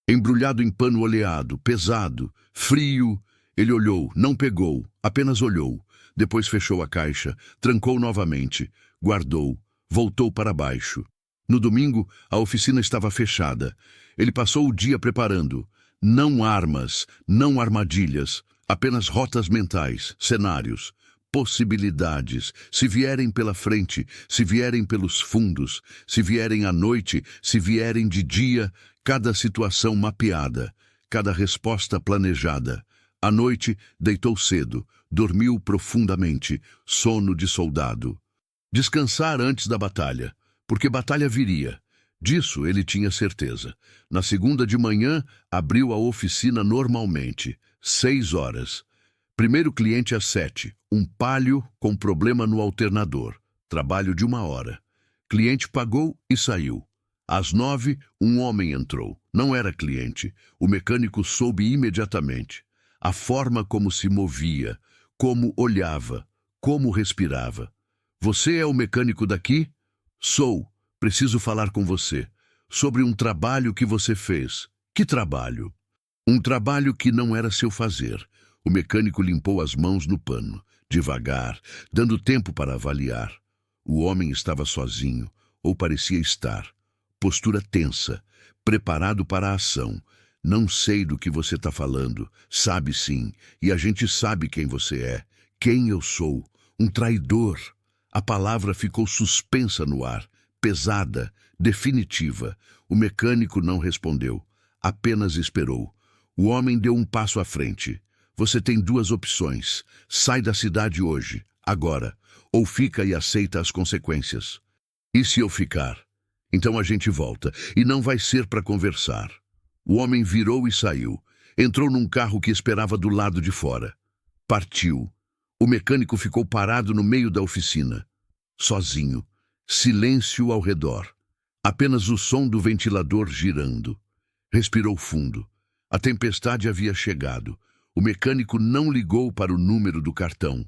Embrulhado em pano oleado, pesado, frio, ele olhou, não pegou, apenas olhou. Depois fechou a caixa, trancou novamente, guardou, voltou para baixo. No domingo, a oficina estava fechada. Ele passou o dia preparando. Não armas, não armadilhas, apenas rotas mentais, cenários, possibilidades. Se vierem pela frente, se vierem pelos fundos, se vierem à noite, se vierem de dia, cada situação mapeada, cada resposta planejada. À noite, deitou cedo, dormiu profundamente, sono de soldado. Descansar antes da batalha, porque batalha viria. Disso ele tinha certeza. Na segunda de manhã, abriu a oficina normalmente, 6 horas. Primeiro cliente às 7, um Palio com problema no alternador. Trabalho de 1 hora. Cliente pagou e saiu. Às 9, um homem entrou. Não era cliente. O mecânico soube imediatamente. A forma como se movia, como olhava, como respirava. Você é o mecânico daqui? Sou. Preciso falar com você. Sobre um trabalho que você fez. Que trabalho? Um trabalho que não era seu fazer. O mecânico limpou as mãos no pano, devagar, dando tempo para avaliar. O homem estava sozinho, ou parecia estar. Postura tensa, preparado para a ação. Não sei do que você está falando. Sabe sim, e a gente sabe quem você é. Quem eu sou. Um traidor. A palavra ficou suspensa no ar, pesada, definitiva. O mecânico não respondeu, apenas esperou. O homem deu um passo à frente. Você tem 2 opções. Sai da cidade hoje, agora, ou fica e aceita as consequências. E se eu ficar? Então a gente volta, e não vai ser para conversar. O homem virou e saiu. Entrou num carro que esperava do lado de fora. Partiu. O mecânico ficou parado no meio da oficina. Sozinho. Silêncio ao redor. Apenas o som do ventilador girando. Respirou fundo. A tempestade havia chegado. O mecânico não ligou para o número do cartão.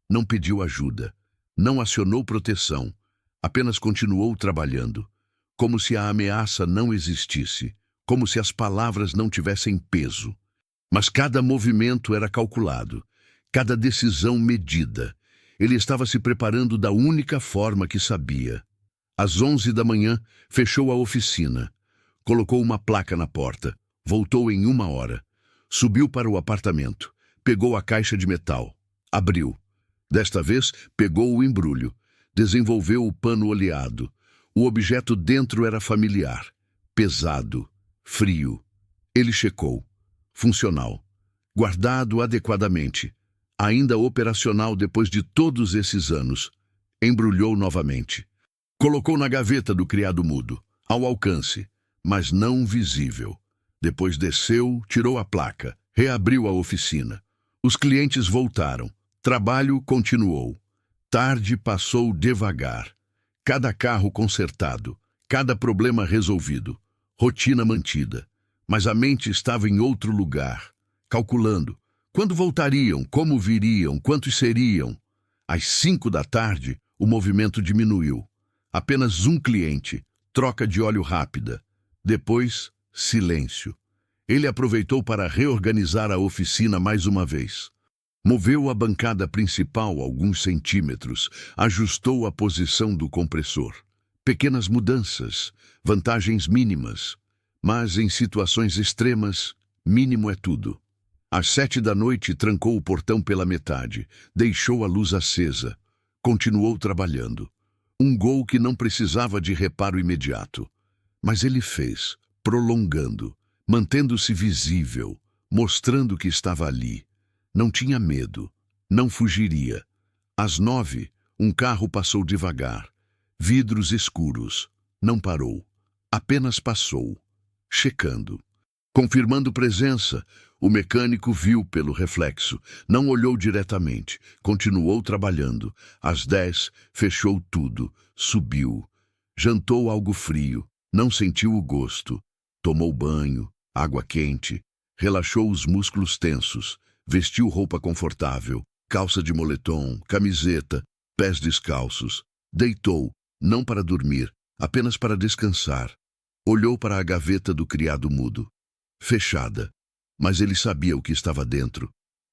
Não pediu ajuda. Não acionou proteção. Apenas continuou trabalhando. Como se a ameaça não existisse. Como se as palavras não tivessem peso. Mas cada movimento era calculado. Cada decisão medida. Ele estava se preparando da única forma que sabia. Às 11 da manhã, fechou a oficina. Colocou uma placa na porta. Voltou em 1 hora. Subiu para o apartamento. Pegou a caixa de metal. Abriu. Desta vez, pegou o embrulho. Desenvolveu o pano oleado. O objeto dentro era familiar. Pesado. Frio. Ele checou. Funcional. Guardado adequadamente. Ainda operacional depois de todos esses anos. Embrulhou novamente. Colocou na gaveta do criado mudo, ao alcance, mas não visível. Depois desceu, tirou a placa, reabriu a oficina. Os clientes voltaram. Trabalho continuou. Tarde passou devagar. Cada carro consertado, cada problema resolvido. Rotina mantida. Mas a mente estava em outro lugar, calculando. Quando voltariam, como viriam, quantos seriam? Às 5 da tarde, o movimento diminuiu. Apenas um cliente, troca de óleo rápida. Depois, silêncio. Ele aproveitou para reorganizar a oficina mais uma vez. Moveu a bancada principal alguns centímetros, ajustou a posição do compressor. Pequenas mudanças, vantagens mínimas. Mas em situações extremas, mínimo é tudo. Às 7 da noite, trancou o portão pela metade, deixou a luz acesa. Continuou trabalhando. Um gol que não precisava de reparo imediato. Mas ele fez, prolongando, mantendo-se visível, mostrando que estava ali. Não tinha medo, não fugiria. Às 9, um carro passou devagar. Vidros escuros. Não parou. Apenas passou. Checando. Confirmando presença, o mecânico viu pelo reflexo. Não olhou diretamente. Continuou trabalhando. Às 10, fechou tudo. Subiu. Jantou algo frio. Não sentiu o gosto. Tomou banho, água quente. Relaxou os músculos tensos. Vestiu roupa confortável. Calça de moletom, camiseta, pés descalços. Deitou, não para dormir, apenas para descansar. Olhou para a gaveta do criado mudo. Fechada. Mas ele sabia o que estava dentro.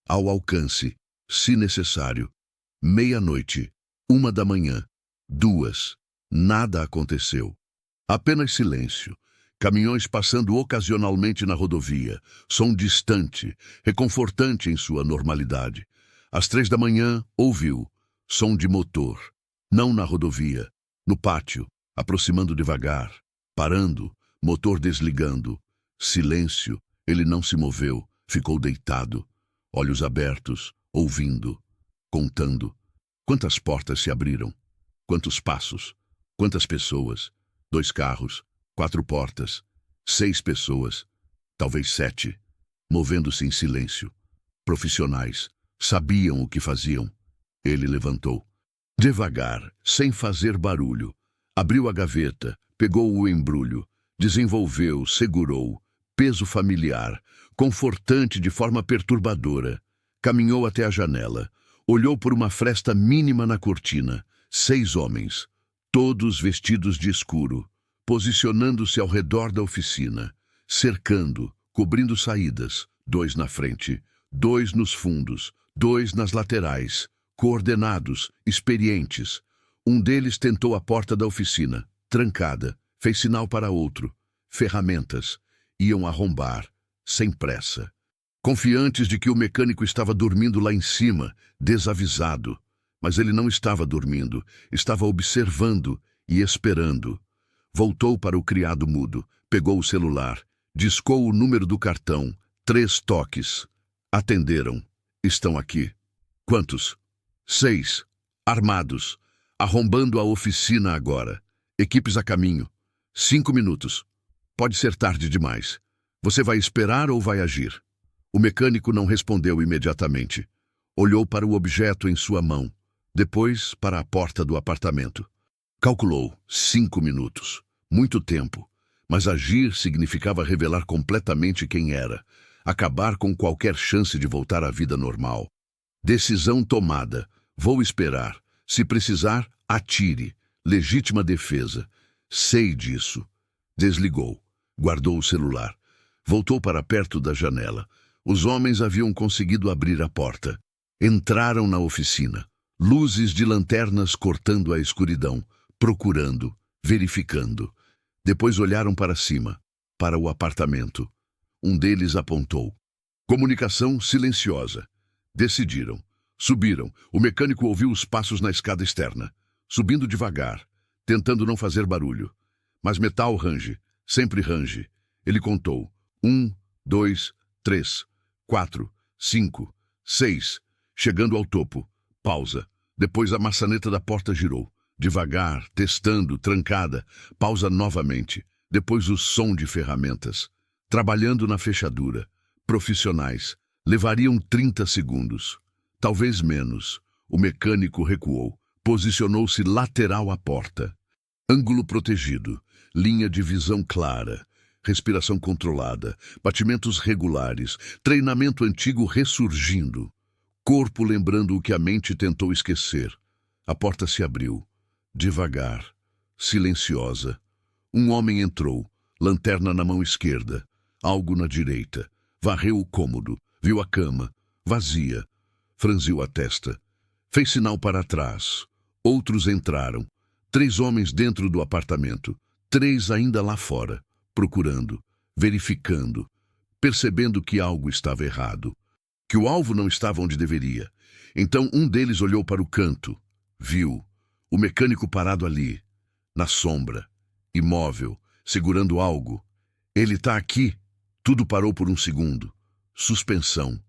Ao alcance, se necessário. 00:30, 1 da manhã, 2. Nada aconteceu. Apenas silêncio. Caminhões passando ocasionalmente na rodovia. Som distante, reconfortante em sua normalidade. Às 3 da manhã, ouviu. Som de motor. Não na rodovia. No pátio, aproximando devagar. Parando, motor desligando. Silêncio. Ele não se moveu. Ficou deitado. Olhos abertos, ouvindo. Contando. Quantas portas se abriram? Quantos passos? Quantas pessoas? 2 carros. 4 portas. 6 pessoas. Talvez 7. Movendo-se em silêncio. Profissionais. Sabiam o que faziam. Ele levantou. Devagar, sem fazer barulho. Abriu a gaveta. Pegou o embrulho. Desenvolveu, segurou. Peso familiar. Confortante de forma perturbadora. Caminhou até a janela. Olhou por uma fresta mínima na cortina. 6 homens. Todos vestidos de escuro. Posicionando-se ao redor da oficina. Cercando, cobrindo saídas. 2 na frente. 2 nos fundos. 2 nas laterais. Coordenados, experientes. Um deles tentou a porta da oficina. Trancada. Fez sinal para outro. Ferramentas. Iam arrombar. Sem pressa. Confiantes de que o mecânico estava dormindo lá em cima, desavisado. Mas ele não estava dormindo. Estava observando e esperando. Voltou para o criado mudo. Pegou o celular. Discou o número do cartão. 3 toques. Atenderam. Estão aqui. Quantos? 6. Armados. Arrombando a oficina agora. Equipes a caminho. 5 minutos. Pode ser tarde demais. Você vai esperar ou vai agir? O mecânico não respondeu imediatamente. Olhou para o objeto em sua mão. Depois para a porta do apartamento. Calculou. 5 minutos. Muito tempo. Mas agir significava revelar completamente quem era. Acabar com qualquer chance de voltar à vida normal. Decisão tomada. Vou esperar. Se precisar, atire. Legítima defesa. Sei disso. Desligou. Guardou o celular. Voltou para perto da janela. Os homens haviam conseguido abrir a porta. Entraram na oficina. Luzes de lanternas cortando a escuridão, procurando, verificando. Depois olharam para cima, para o apartamento. Um deles apontou. Comunicação silenciosa. Decidiram. Subiram. O mecânico ouviu os passos na escada externa. Subindo devagar, tentando não fazer barulho. Mas metal range, sempre range. Ele contou. 1, 2, 3, 4, 5, 6. Chegando ao topo. Pausa. Depois a maçaneta da porta girou. Devagar, testando, trancada. Pausa novamente. Depois o som de ferramentas. Trabalhando na fechadura. Profissionais. Levariam 30 segundos. Talvez menos. O mecânico recuou. Posicionou-se lateral à porta. Ângulo protegido. Linha de visão clara. Respiração controlada. Batimentos regulares. Treinamento antigo ressurgindo. Corpo lembrando o que a mente tentou esquecer. A porta se abriu. Devagar. Silenciosa. Um homem entrou. Lanterna na mão esquerda. Algo na direita. Varreu o cômodo. Viu a cama. Vazia. Franziu a testa. Fez sinal para trás. Outros entraram. 3 homens dentro do apartamento. 3 ainda lá fora. Procurando. Verificando. Percebendo que algo estava errado. Que o alvo não estava onde deveria. Então um deles olhou para o canto. Viu. O mecânico parado ali. Na sombra. Imóvel. Segurando algo. Ele está aqui. Tudo parou por um segundo. Suspensão.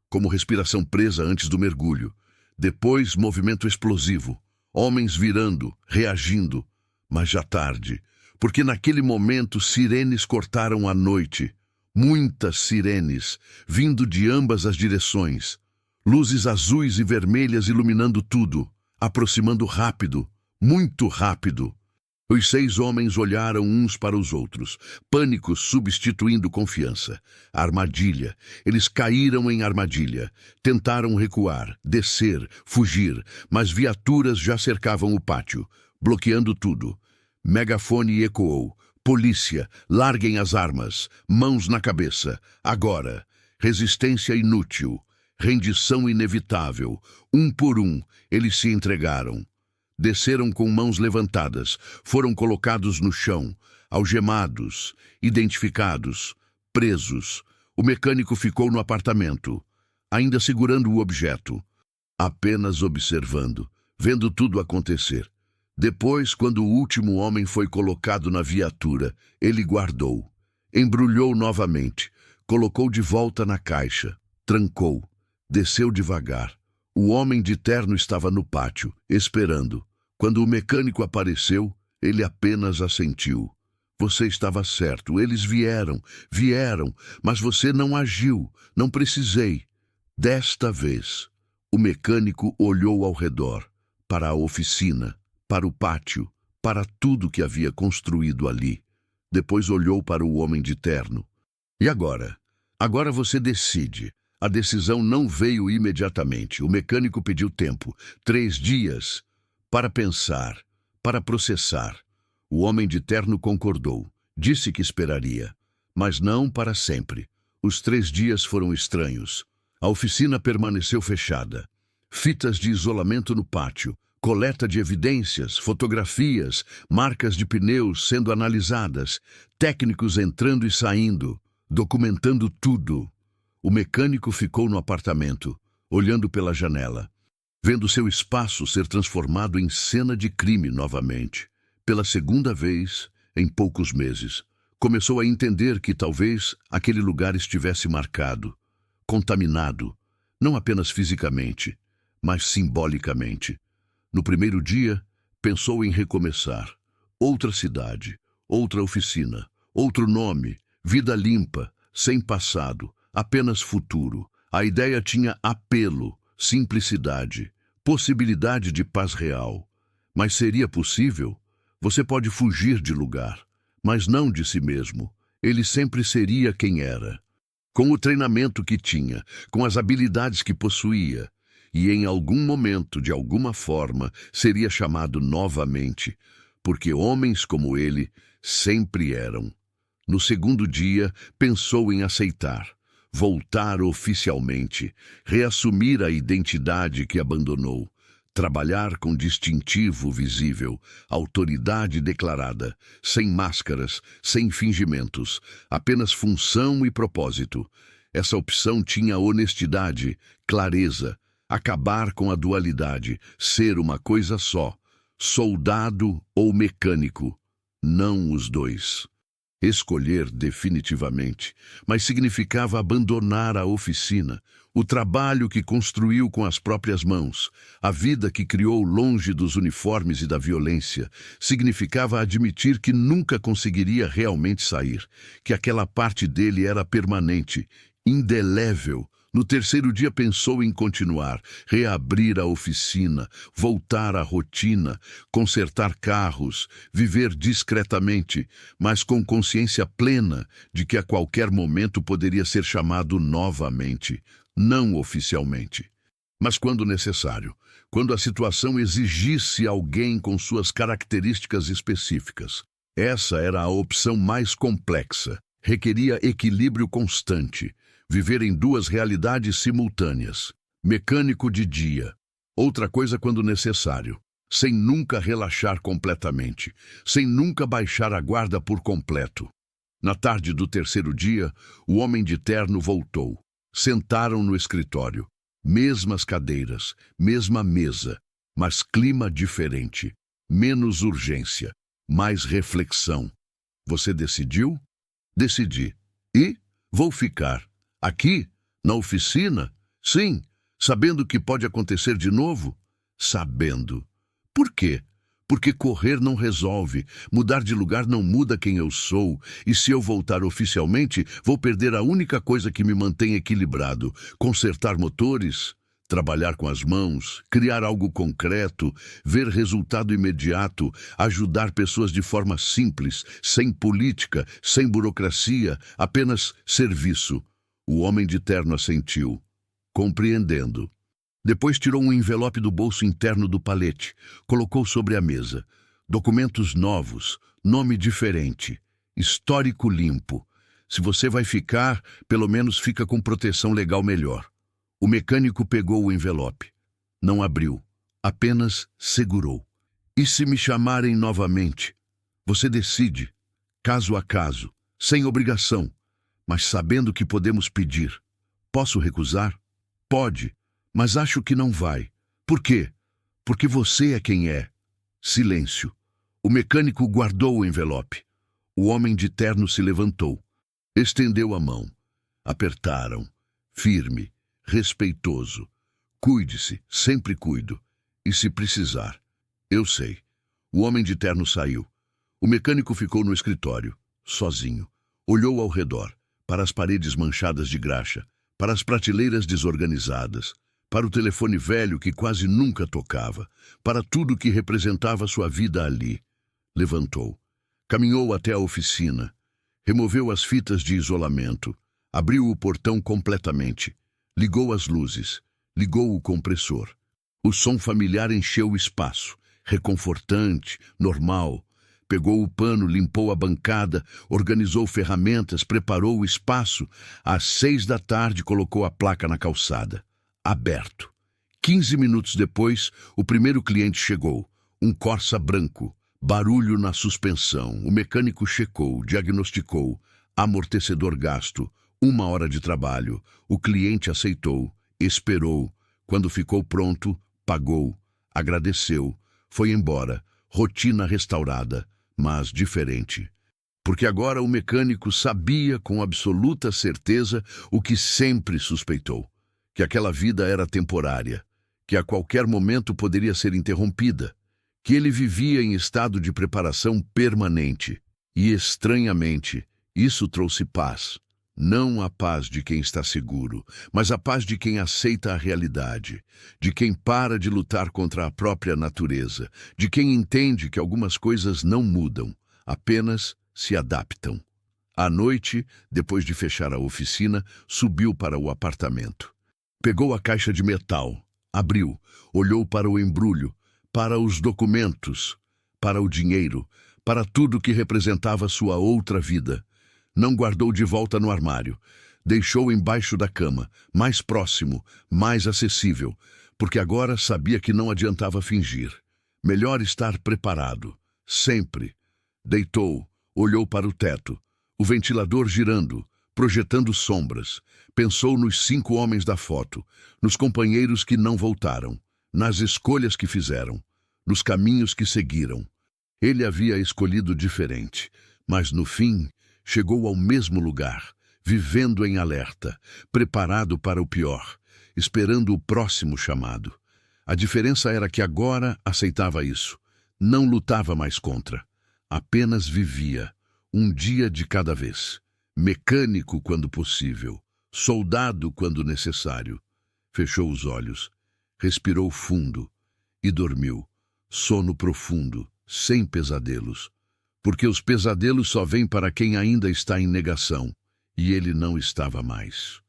Como respiração presa antes do mergulho. Depois, movimento explosivo. Homens virando, reagindo. Mas já tarde. Porque naquele momento sirenes cortaram a noite. Muitas sirenes, vindo de ambas as direções. Luzes azuis e vermelhas iluminando tudo. Aproximando rápido. Muito rápido. Os 6 homens olharam uns para os outros, pânico substituindo confiança. Armadilha. Eles caíram em armadilha. Tentaram recuar, descer, fugir, mas viaturas já cercavam o pátio, bloqueando tudo. Megafone ecoou. Polícia, larguem as armas, mãos na cabeça. Agora. Resistência inútil. Rendição inevitável. Um por um, eles se entregaram. Desceram com mãos levantadas, foram colocados no chão, algemados, identificados, presos. O mecânico ficou no apartamento, ainda segurando o objeto, apenas observando, vendo tudo acontecer. Depois, quando o último homem foi colocado na viatura, ele guardou, embrulhou novamente, colocou de volta na caixa, trancou, desceu devagar. O homem de terno estava no pátio, esperando. Quando o mecânico apareceu, ele apenas assentiu. Você estava certo, eles vieram, mas você não agiu, não precisei. Desta vez, o mecânico olhou ao redor, para a oficina, para o pátio, para tudo que havia construído ali. Depois olhou para o homem de terno. E agora? Agora você decide. A decisão não veio imediatamente. O mecânico pediu tempo, 3 dias, para pensar, para processar. O homem de terno concordou. Disse que esperaria, mas não para sempre. Os 3 dias foram estranhos. A oficina permaneceu fechada. Fitas de isolamento no pátio, coleta de evidências, fotografias, marcas de pneus sendo analisadas, técnicos entrando e saindo, documentando tudo. O mecânico ficou no apartamento, olhando pela janela, vendo seu espaço ser transformado em cena de crime novamente. Pela segunda vez, em poucos meses, começou a entender que talvez aquele lugar estivesse marcado, contaminado, não apenas fisicamente, mas simbolicamente. No primeiro dia, pensou em recomeçar. Outra cidade, outra oficina, outro nome, vida limpa, sem passado, apenas futuro. A ideia tinha apelo, simplicidade, possibilidade de paz real. Mas seria possível? Você pode fugir de lugar, mas não de si mesmo. Ele sempre seria quem era. Com o treinamento que tinha, com as habilidades que possuía, e em algum momento, de alguma forma, seria chamado novamente, porque homens como ele sempre eram. No segundo dia, pensou em aceitar, voltar oficialmente, reassumir a identidade que abandonou. Trabalhar com distintivo visível, autoridade declarada, sem máscaras, sem fingimentos, apenas função e propósito. Essa opção tinha honestidade, clareza, acabar com a dualidade, ser uma coisa só, soldado ou mecânico, não os dois. Escolher definitivamente, mas significava abandonar a oficina, o trabalho que construiu com as próprias mãos, a vida que criou longe dos uniformes e da violência. Significava admitir que nunca conseguiria realmente sair, que aquela parte dele era permanente, indelével. No terceiro dia pensou em continuar, reabrir a oficina, voltar à rotina, consertar carros, viver discretamente, mas com consciência plena de que a qualquer momento poderia ser chamado novamente, não oficialmente, mas quando necessário, quando a situação exigisse alguém com suas características específicas. Essa era a opção mais complexa, requeria equilíbrio constante. Viver em duas realidades simultâneas. Mecânico de dia. Outra coisa quando necessário. Sem nunca relaxar completamente. Sem nunca baixar a guarda por completo. Na tarde do terceiro dia, o homem de terno voltou. Sentaram no escritório. Mesmas cadeiras, mesma mesa, mas clima diferente. Menos urgência, mais reflexão. Você decidiu? Decidi. E vou ficar. Aqui, na oficina? Sim. Sabendo que pode acontecer de novo? Sabendo. Por quê? Porque correr não resolve, mudar de lugar não muda quem eu sou, e se eu voltar oficialmente, vou perder a única coisa que me mantém equilibrado: consertar motores, trabalhar com as mãos, criar algo concreto, ver resultado imediato, ajudar pessoas de forma simples, sem política, sem burocracia, apenas serviço. O homem de terno assentiu, compreendendo. Depois tirou um envelope do bolso interno do palete, colocou sobre a mesa. Documentos novos, nome diferente, histórico limpo. Se você vai ficar, pelo menos fica com proteção legal melhor. O mecânico pegou o envelope. Não abriu, apenas segurou. E se me chamarem novamente? Você decide, caso a caso, sem obrigação. Mas sabendo que podemos pedir. Posso recusar? Pode, mas acho que não vai. Por quê? Porque você é quem é. Silêncio. O mecânico guardou o envelope. O homem de terno se levantou. Estendeu a mão. Apertaram. Firme, respeitoso. Cuide-se, sempre cuido. E se precisar. Eu sei. O homem de terno saiu. O mecânico ficou no escritório, sozinho. Olhou ao redor. Para as paredes manchadas de graxa, para as prateleiras desorganizadas, para o telefone velho que quase nunca tocava, para tudo que representava sua vida ali. Levantou, caminhou até a oficina, removeu as fitas de isolamento, abriu o portão completamente, ligou as luzes, ligou o compressor. O som familiar encheu o espaço, reconfortante, normal. Pegou o pano, limpou a bancada, organizou ferramentas, preparou o espaço. Às 6 da tarde, colocou a placa na calçada. Aberto. 15 minutos depois, o primeiro cliente chegou. Um Corsa branco. Barulho na suspensão. O mecânico checou, diagnosticou. Amortecedor gasto. 1 hora de trabalho. O cliente aceitou. Esperou. Quando ficou pronto, pagou. Agradeceu. Foi embora. Rotina restaurada. Mas diferente. Porque agora o mecânico sabia com absoluta certeza o que sempre suspeitou, que aquela vida era temporária, que a qualquer momento poderia ser interrompida, que ele vivia em estado de preparação permanente. E, estranhamente, isso trouxe paz. Não a paz de quem está seguro, mas a paz de quem aceita a realidade, de quem para de lutar contra a própria natureza, de quem entende que algumas coisas não mudam, apenas se adaptam. À noite, depois de fechar a oficina, subiu para o apartamento. Pegou a caixa de metal, abriu, olhou para o embrulho, para os documentos, para o dinheiro, para tudo que representava sua outra vida. Não guardou de volta no armário. Deixou embaixo da cama, mais próximo, mais acessível. porque agora sabia que não adiantava fingir. Melhor estar preparado, sempre. Deitou, olhou para o teto, o ventilador girando, projetando sombras. Pensou nos 5 homens da foto, nos companheiros que não voltaram, nas escolhas que fizeram, nos caminhos que seguiram. Ele havia escolhido diferente, mas no fim chegou ao mesmo lugar, vivendo em alerta, preparado para o pior, esperando o próximo chamado. A diferença era que agora aceitava isso, não lutava mais contra, apenas vivia, um dia de cada vez, mecânico quando possível, soldado quando necessário. Fechou os olhos, respirou fundo e dormiu, sono profundo, sem pesadelos, porque os pesadelos só vêm para quem ainda está em negação, e ele não estava mais.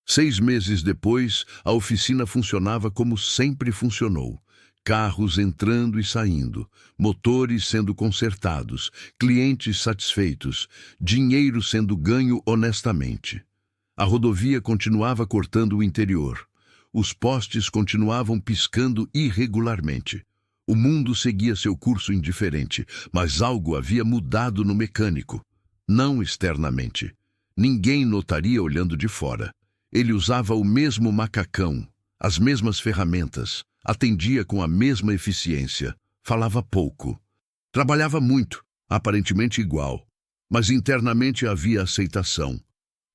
6 meses depois, a oficina funcionava como sempre funcionou. Carros entrando e saindo, motores sendo consertados, clientes satisfeitos, dinheiro sendo ganho honestamente. A rodovia continuava cortando o interior. Os postes continuavam piscando irregularmente. O mundo seguia seu curso indiferente, mas algo havia mudado no mecânico. Não externamente. Ninguém notaria olhando de fora. Ele usava o mesmo macacão, as mesmas ferramentas, atendia com a mesma eficiência, falava pouco. Trabalhava muito, aparentemente igual, mas internamente havia aceitação,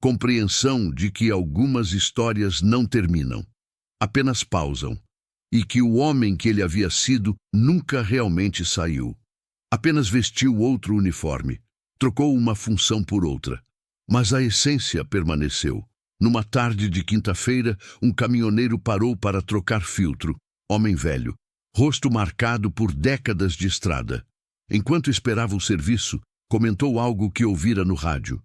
compreensão de que algumas histórias não terminam, apenas pausam, e que o homem que ele havia sido nunca realmente saiu. Apenas vestiu outro uniforme, trocou uma função por outra, mas a essência permaneceu. Numa tarde de quinta-feira, um caminhoneiro parou para trocar filtro. Homem velho, rosto marcado por décadas de estrada. Enquanto esperava o serviço, comentou algo que ouvira no rádio.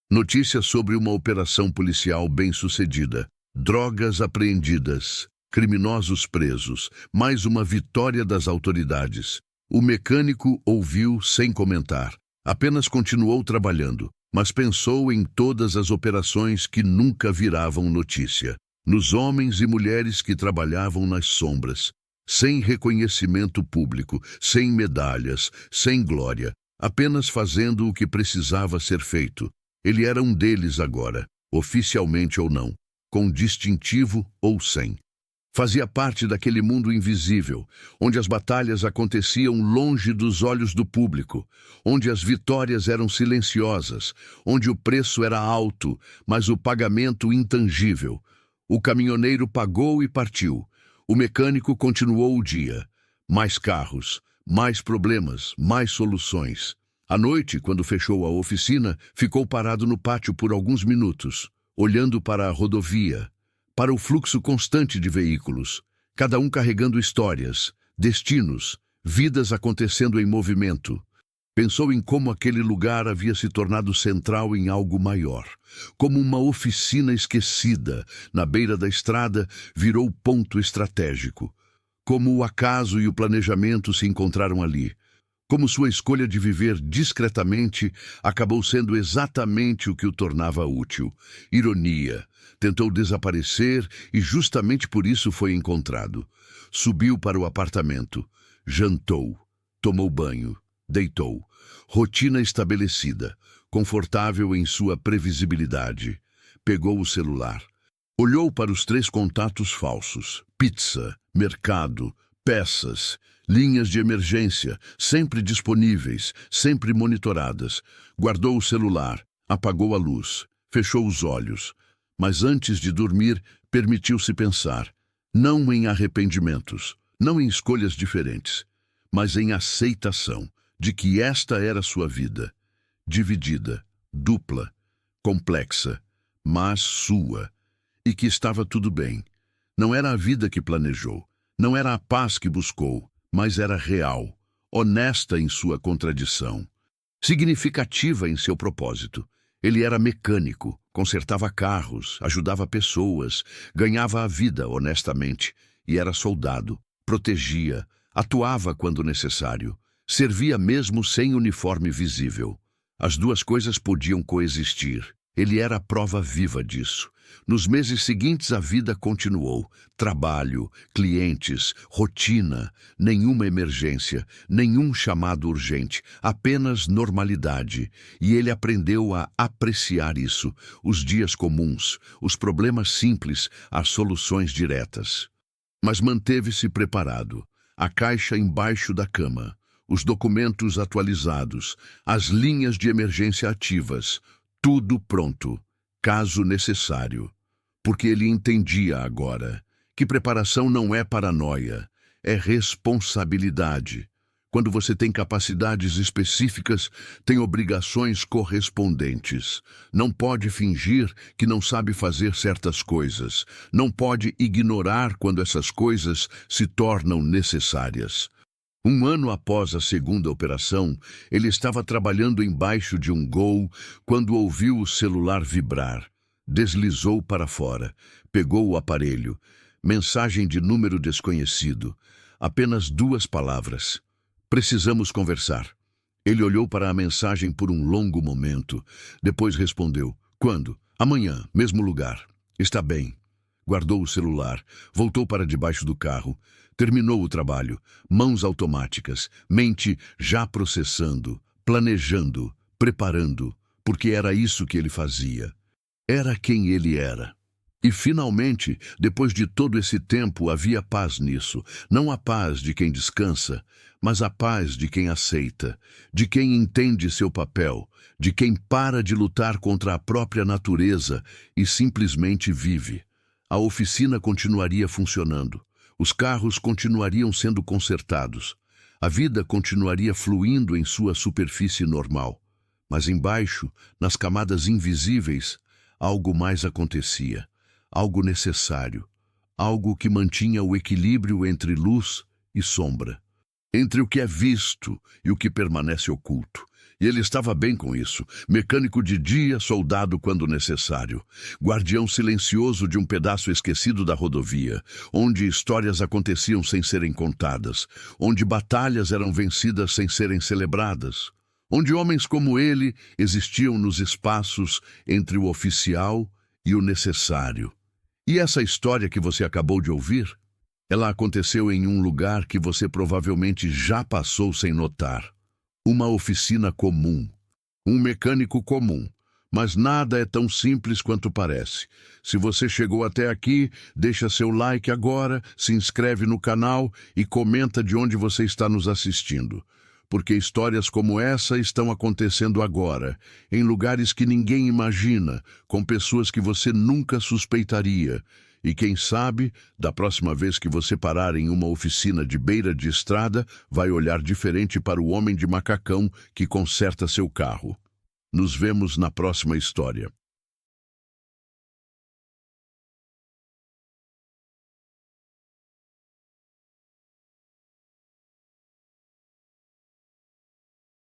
Notícias sobre uma operação policial bem-sucedida. Drogas apreendidas. Criminosos presos. Mais uma vitória das autoridades. O mecânico ouviu sem comentar. Apenas continuou trabalhando, mas pensou em todas as operações que nunca viravam notícia. Nos homens e mulheres que trabalhavam nas sombras, sem reconhecimento público, sem medalhas, sem glória, apenas fazendo o que precisava ser feito. Ele era um deles agora, oficialmente ou não, com distintivo ou sem. Fazia parte daquele mundo invisível, onde as batalhas aconteciam longe dos olhos do público, onde as vitórias eram silenciosas, onde o preço era alto, mas o pagamento intangível. O caminhoneiro pagou e partiu. O mecânico continuou o dia. Mais carros, mais problemas, mais soluções. À noite, quando fechou a oficina, ficou parado no pátio por alguns minutos, olhando para a rodovia, para o fluxo constante de veículos, cada um carregando histórias, destinos, vidas acontecendo em movimento. Pensou em como aquele lugar havia se tornado central em algo maior. Como uma oficina esquecida, na beira da estrada, virou ponto estratégico. Como o acaso e o planejamento se encontraram ali. Como sua escolha de viver discretamente acabou sendo exatamente o que o tornava útil. Ironia. Tentou desaparecer e justamente por isso foi encontrado. Subiu para o apartamento. Jantou. Tomou banho. Deitou. Rotina estabelecida. Confortável em sua previsibilidade. Pegou o celular. Olhou para os 3 contatos falsos. Pizza, mercado, peças, linhas de emergência, sempre disponíveis, sempre monitoradas. Guardou o celular. Apagou a luz. Fechou os olhos. Mas antes de dormir, permitiu-se pensar, não em arrependimentos, não em escolhas diferentes, mas em aceitação de que esta era sua vida, dividida, dupla, complexa, mas sua, e que estava tudo bem. Não era a vida que planejou, não era a paz que buscou, mas era real, honesta em sua contradição, significativa em seu propósito. Ele era mecânico, consertava carros, ajudava pessoas, ganhava a vida honestamente e era soldado, protegia, atuava quando necessário, servia mesmo sem uniforme visível. As duas coisas podiam coexistir. Ele era a prova viva disso. Nos meses seguintes, a vida continuou. Trabalho, clientes, rotina, nenhuma emergência, nenhum chamado urgente, apenas normalidade. E ele aprendeu a apreciar isso, os dias comuns, os problemas simples, as soluções diretas. Mas manteve-se preparado. A caixa embaixo da cama, os documentos atualizados, as linhas de emergência ativas, tudo pronto, caso necessário. Porque ele entendia agora que preparação não é paranoia, é responsabilidade. Quando você tem capacidades específicas, tem obrigações correspondentes. Não pode fingir que não sabe fazer certas coisas. Não pode ignorar quando essas coisas se tornam necessárias. Um ano após a segunda operação, ele estava trabalhando embaixo de um Gol quando ouviu o celular vibrar. Deslizou para fora, pegou o aparelho. Mensagem de número desconhecido. Apenas 2 palavras. Precisamos conversar. Ele olhou para a mensagem por um longo momento. Depois respondeu. Quando? Amanhã, mesmo lugar. Está bem. Guardou o celular. Voltou para debaixo do carro. Terminou o trabalho. Mãos automáticas. Mente já processando, planejando, preparando. Porque era isso que ele fazia. Era quem ele era. E, finalmente, depois de todo esse tempo, havia paz nisso. Não a paz de quem descansa, mas a paz de quem aceita, de quem entende seu papel, de quem para de lutar contra a própria natureza e simplesmente vive. A oficina continuaria funcionando. Os carros continuariam sendo consertados. A vida continuaria fluindo em sua superfície normal. Mas embaixo, nas camadas invisíveis, algo mais acontecia. Algo necessário, algo que mantinha o equilíbrio entre luz e sombra, entre o que é visto e o que permanece oculto. E ele estava bem com isso, mecânico de dia, soldado quando necessário, guardião silencioso de um pedaço esquecido da rodovia, onde histórias aconteciam sem serem contadas, onde batalhas eram vencidas sem serem celebradas, onde homens como ele existiam nos espaços entre o oficial e o necessário. E essa história que você acabou de ouvir? Ela aconteceu em um lugar que você provavelmente já passou sem notar. Uma oficina comum. Um mecânico comum. Mas nada é tão simples quanto parece. Se você chegou até aqui, deixa seu like agora, se inscreve no canal e comenta de onde você está nos assistindo. Porque histórias como essa estão acontecendo agora, em lugares que ninguém imagina, com pessoas que você nunca suspeitaria. E quem sabe, da próxima vez que você parar em uma oficina de beira de estrada, vai olhar diferente para o homem de macacão que conserta seu carro. Nos vemos na próxima história.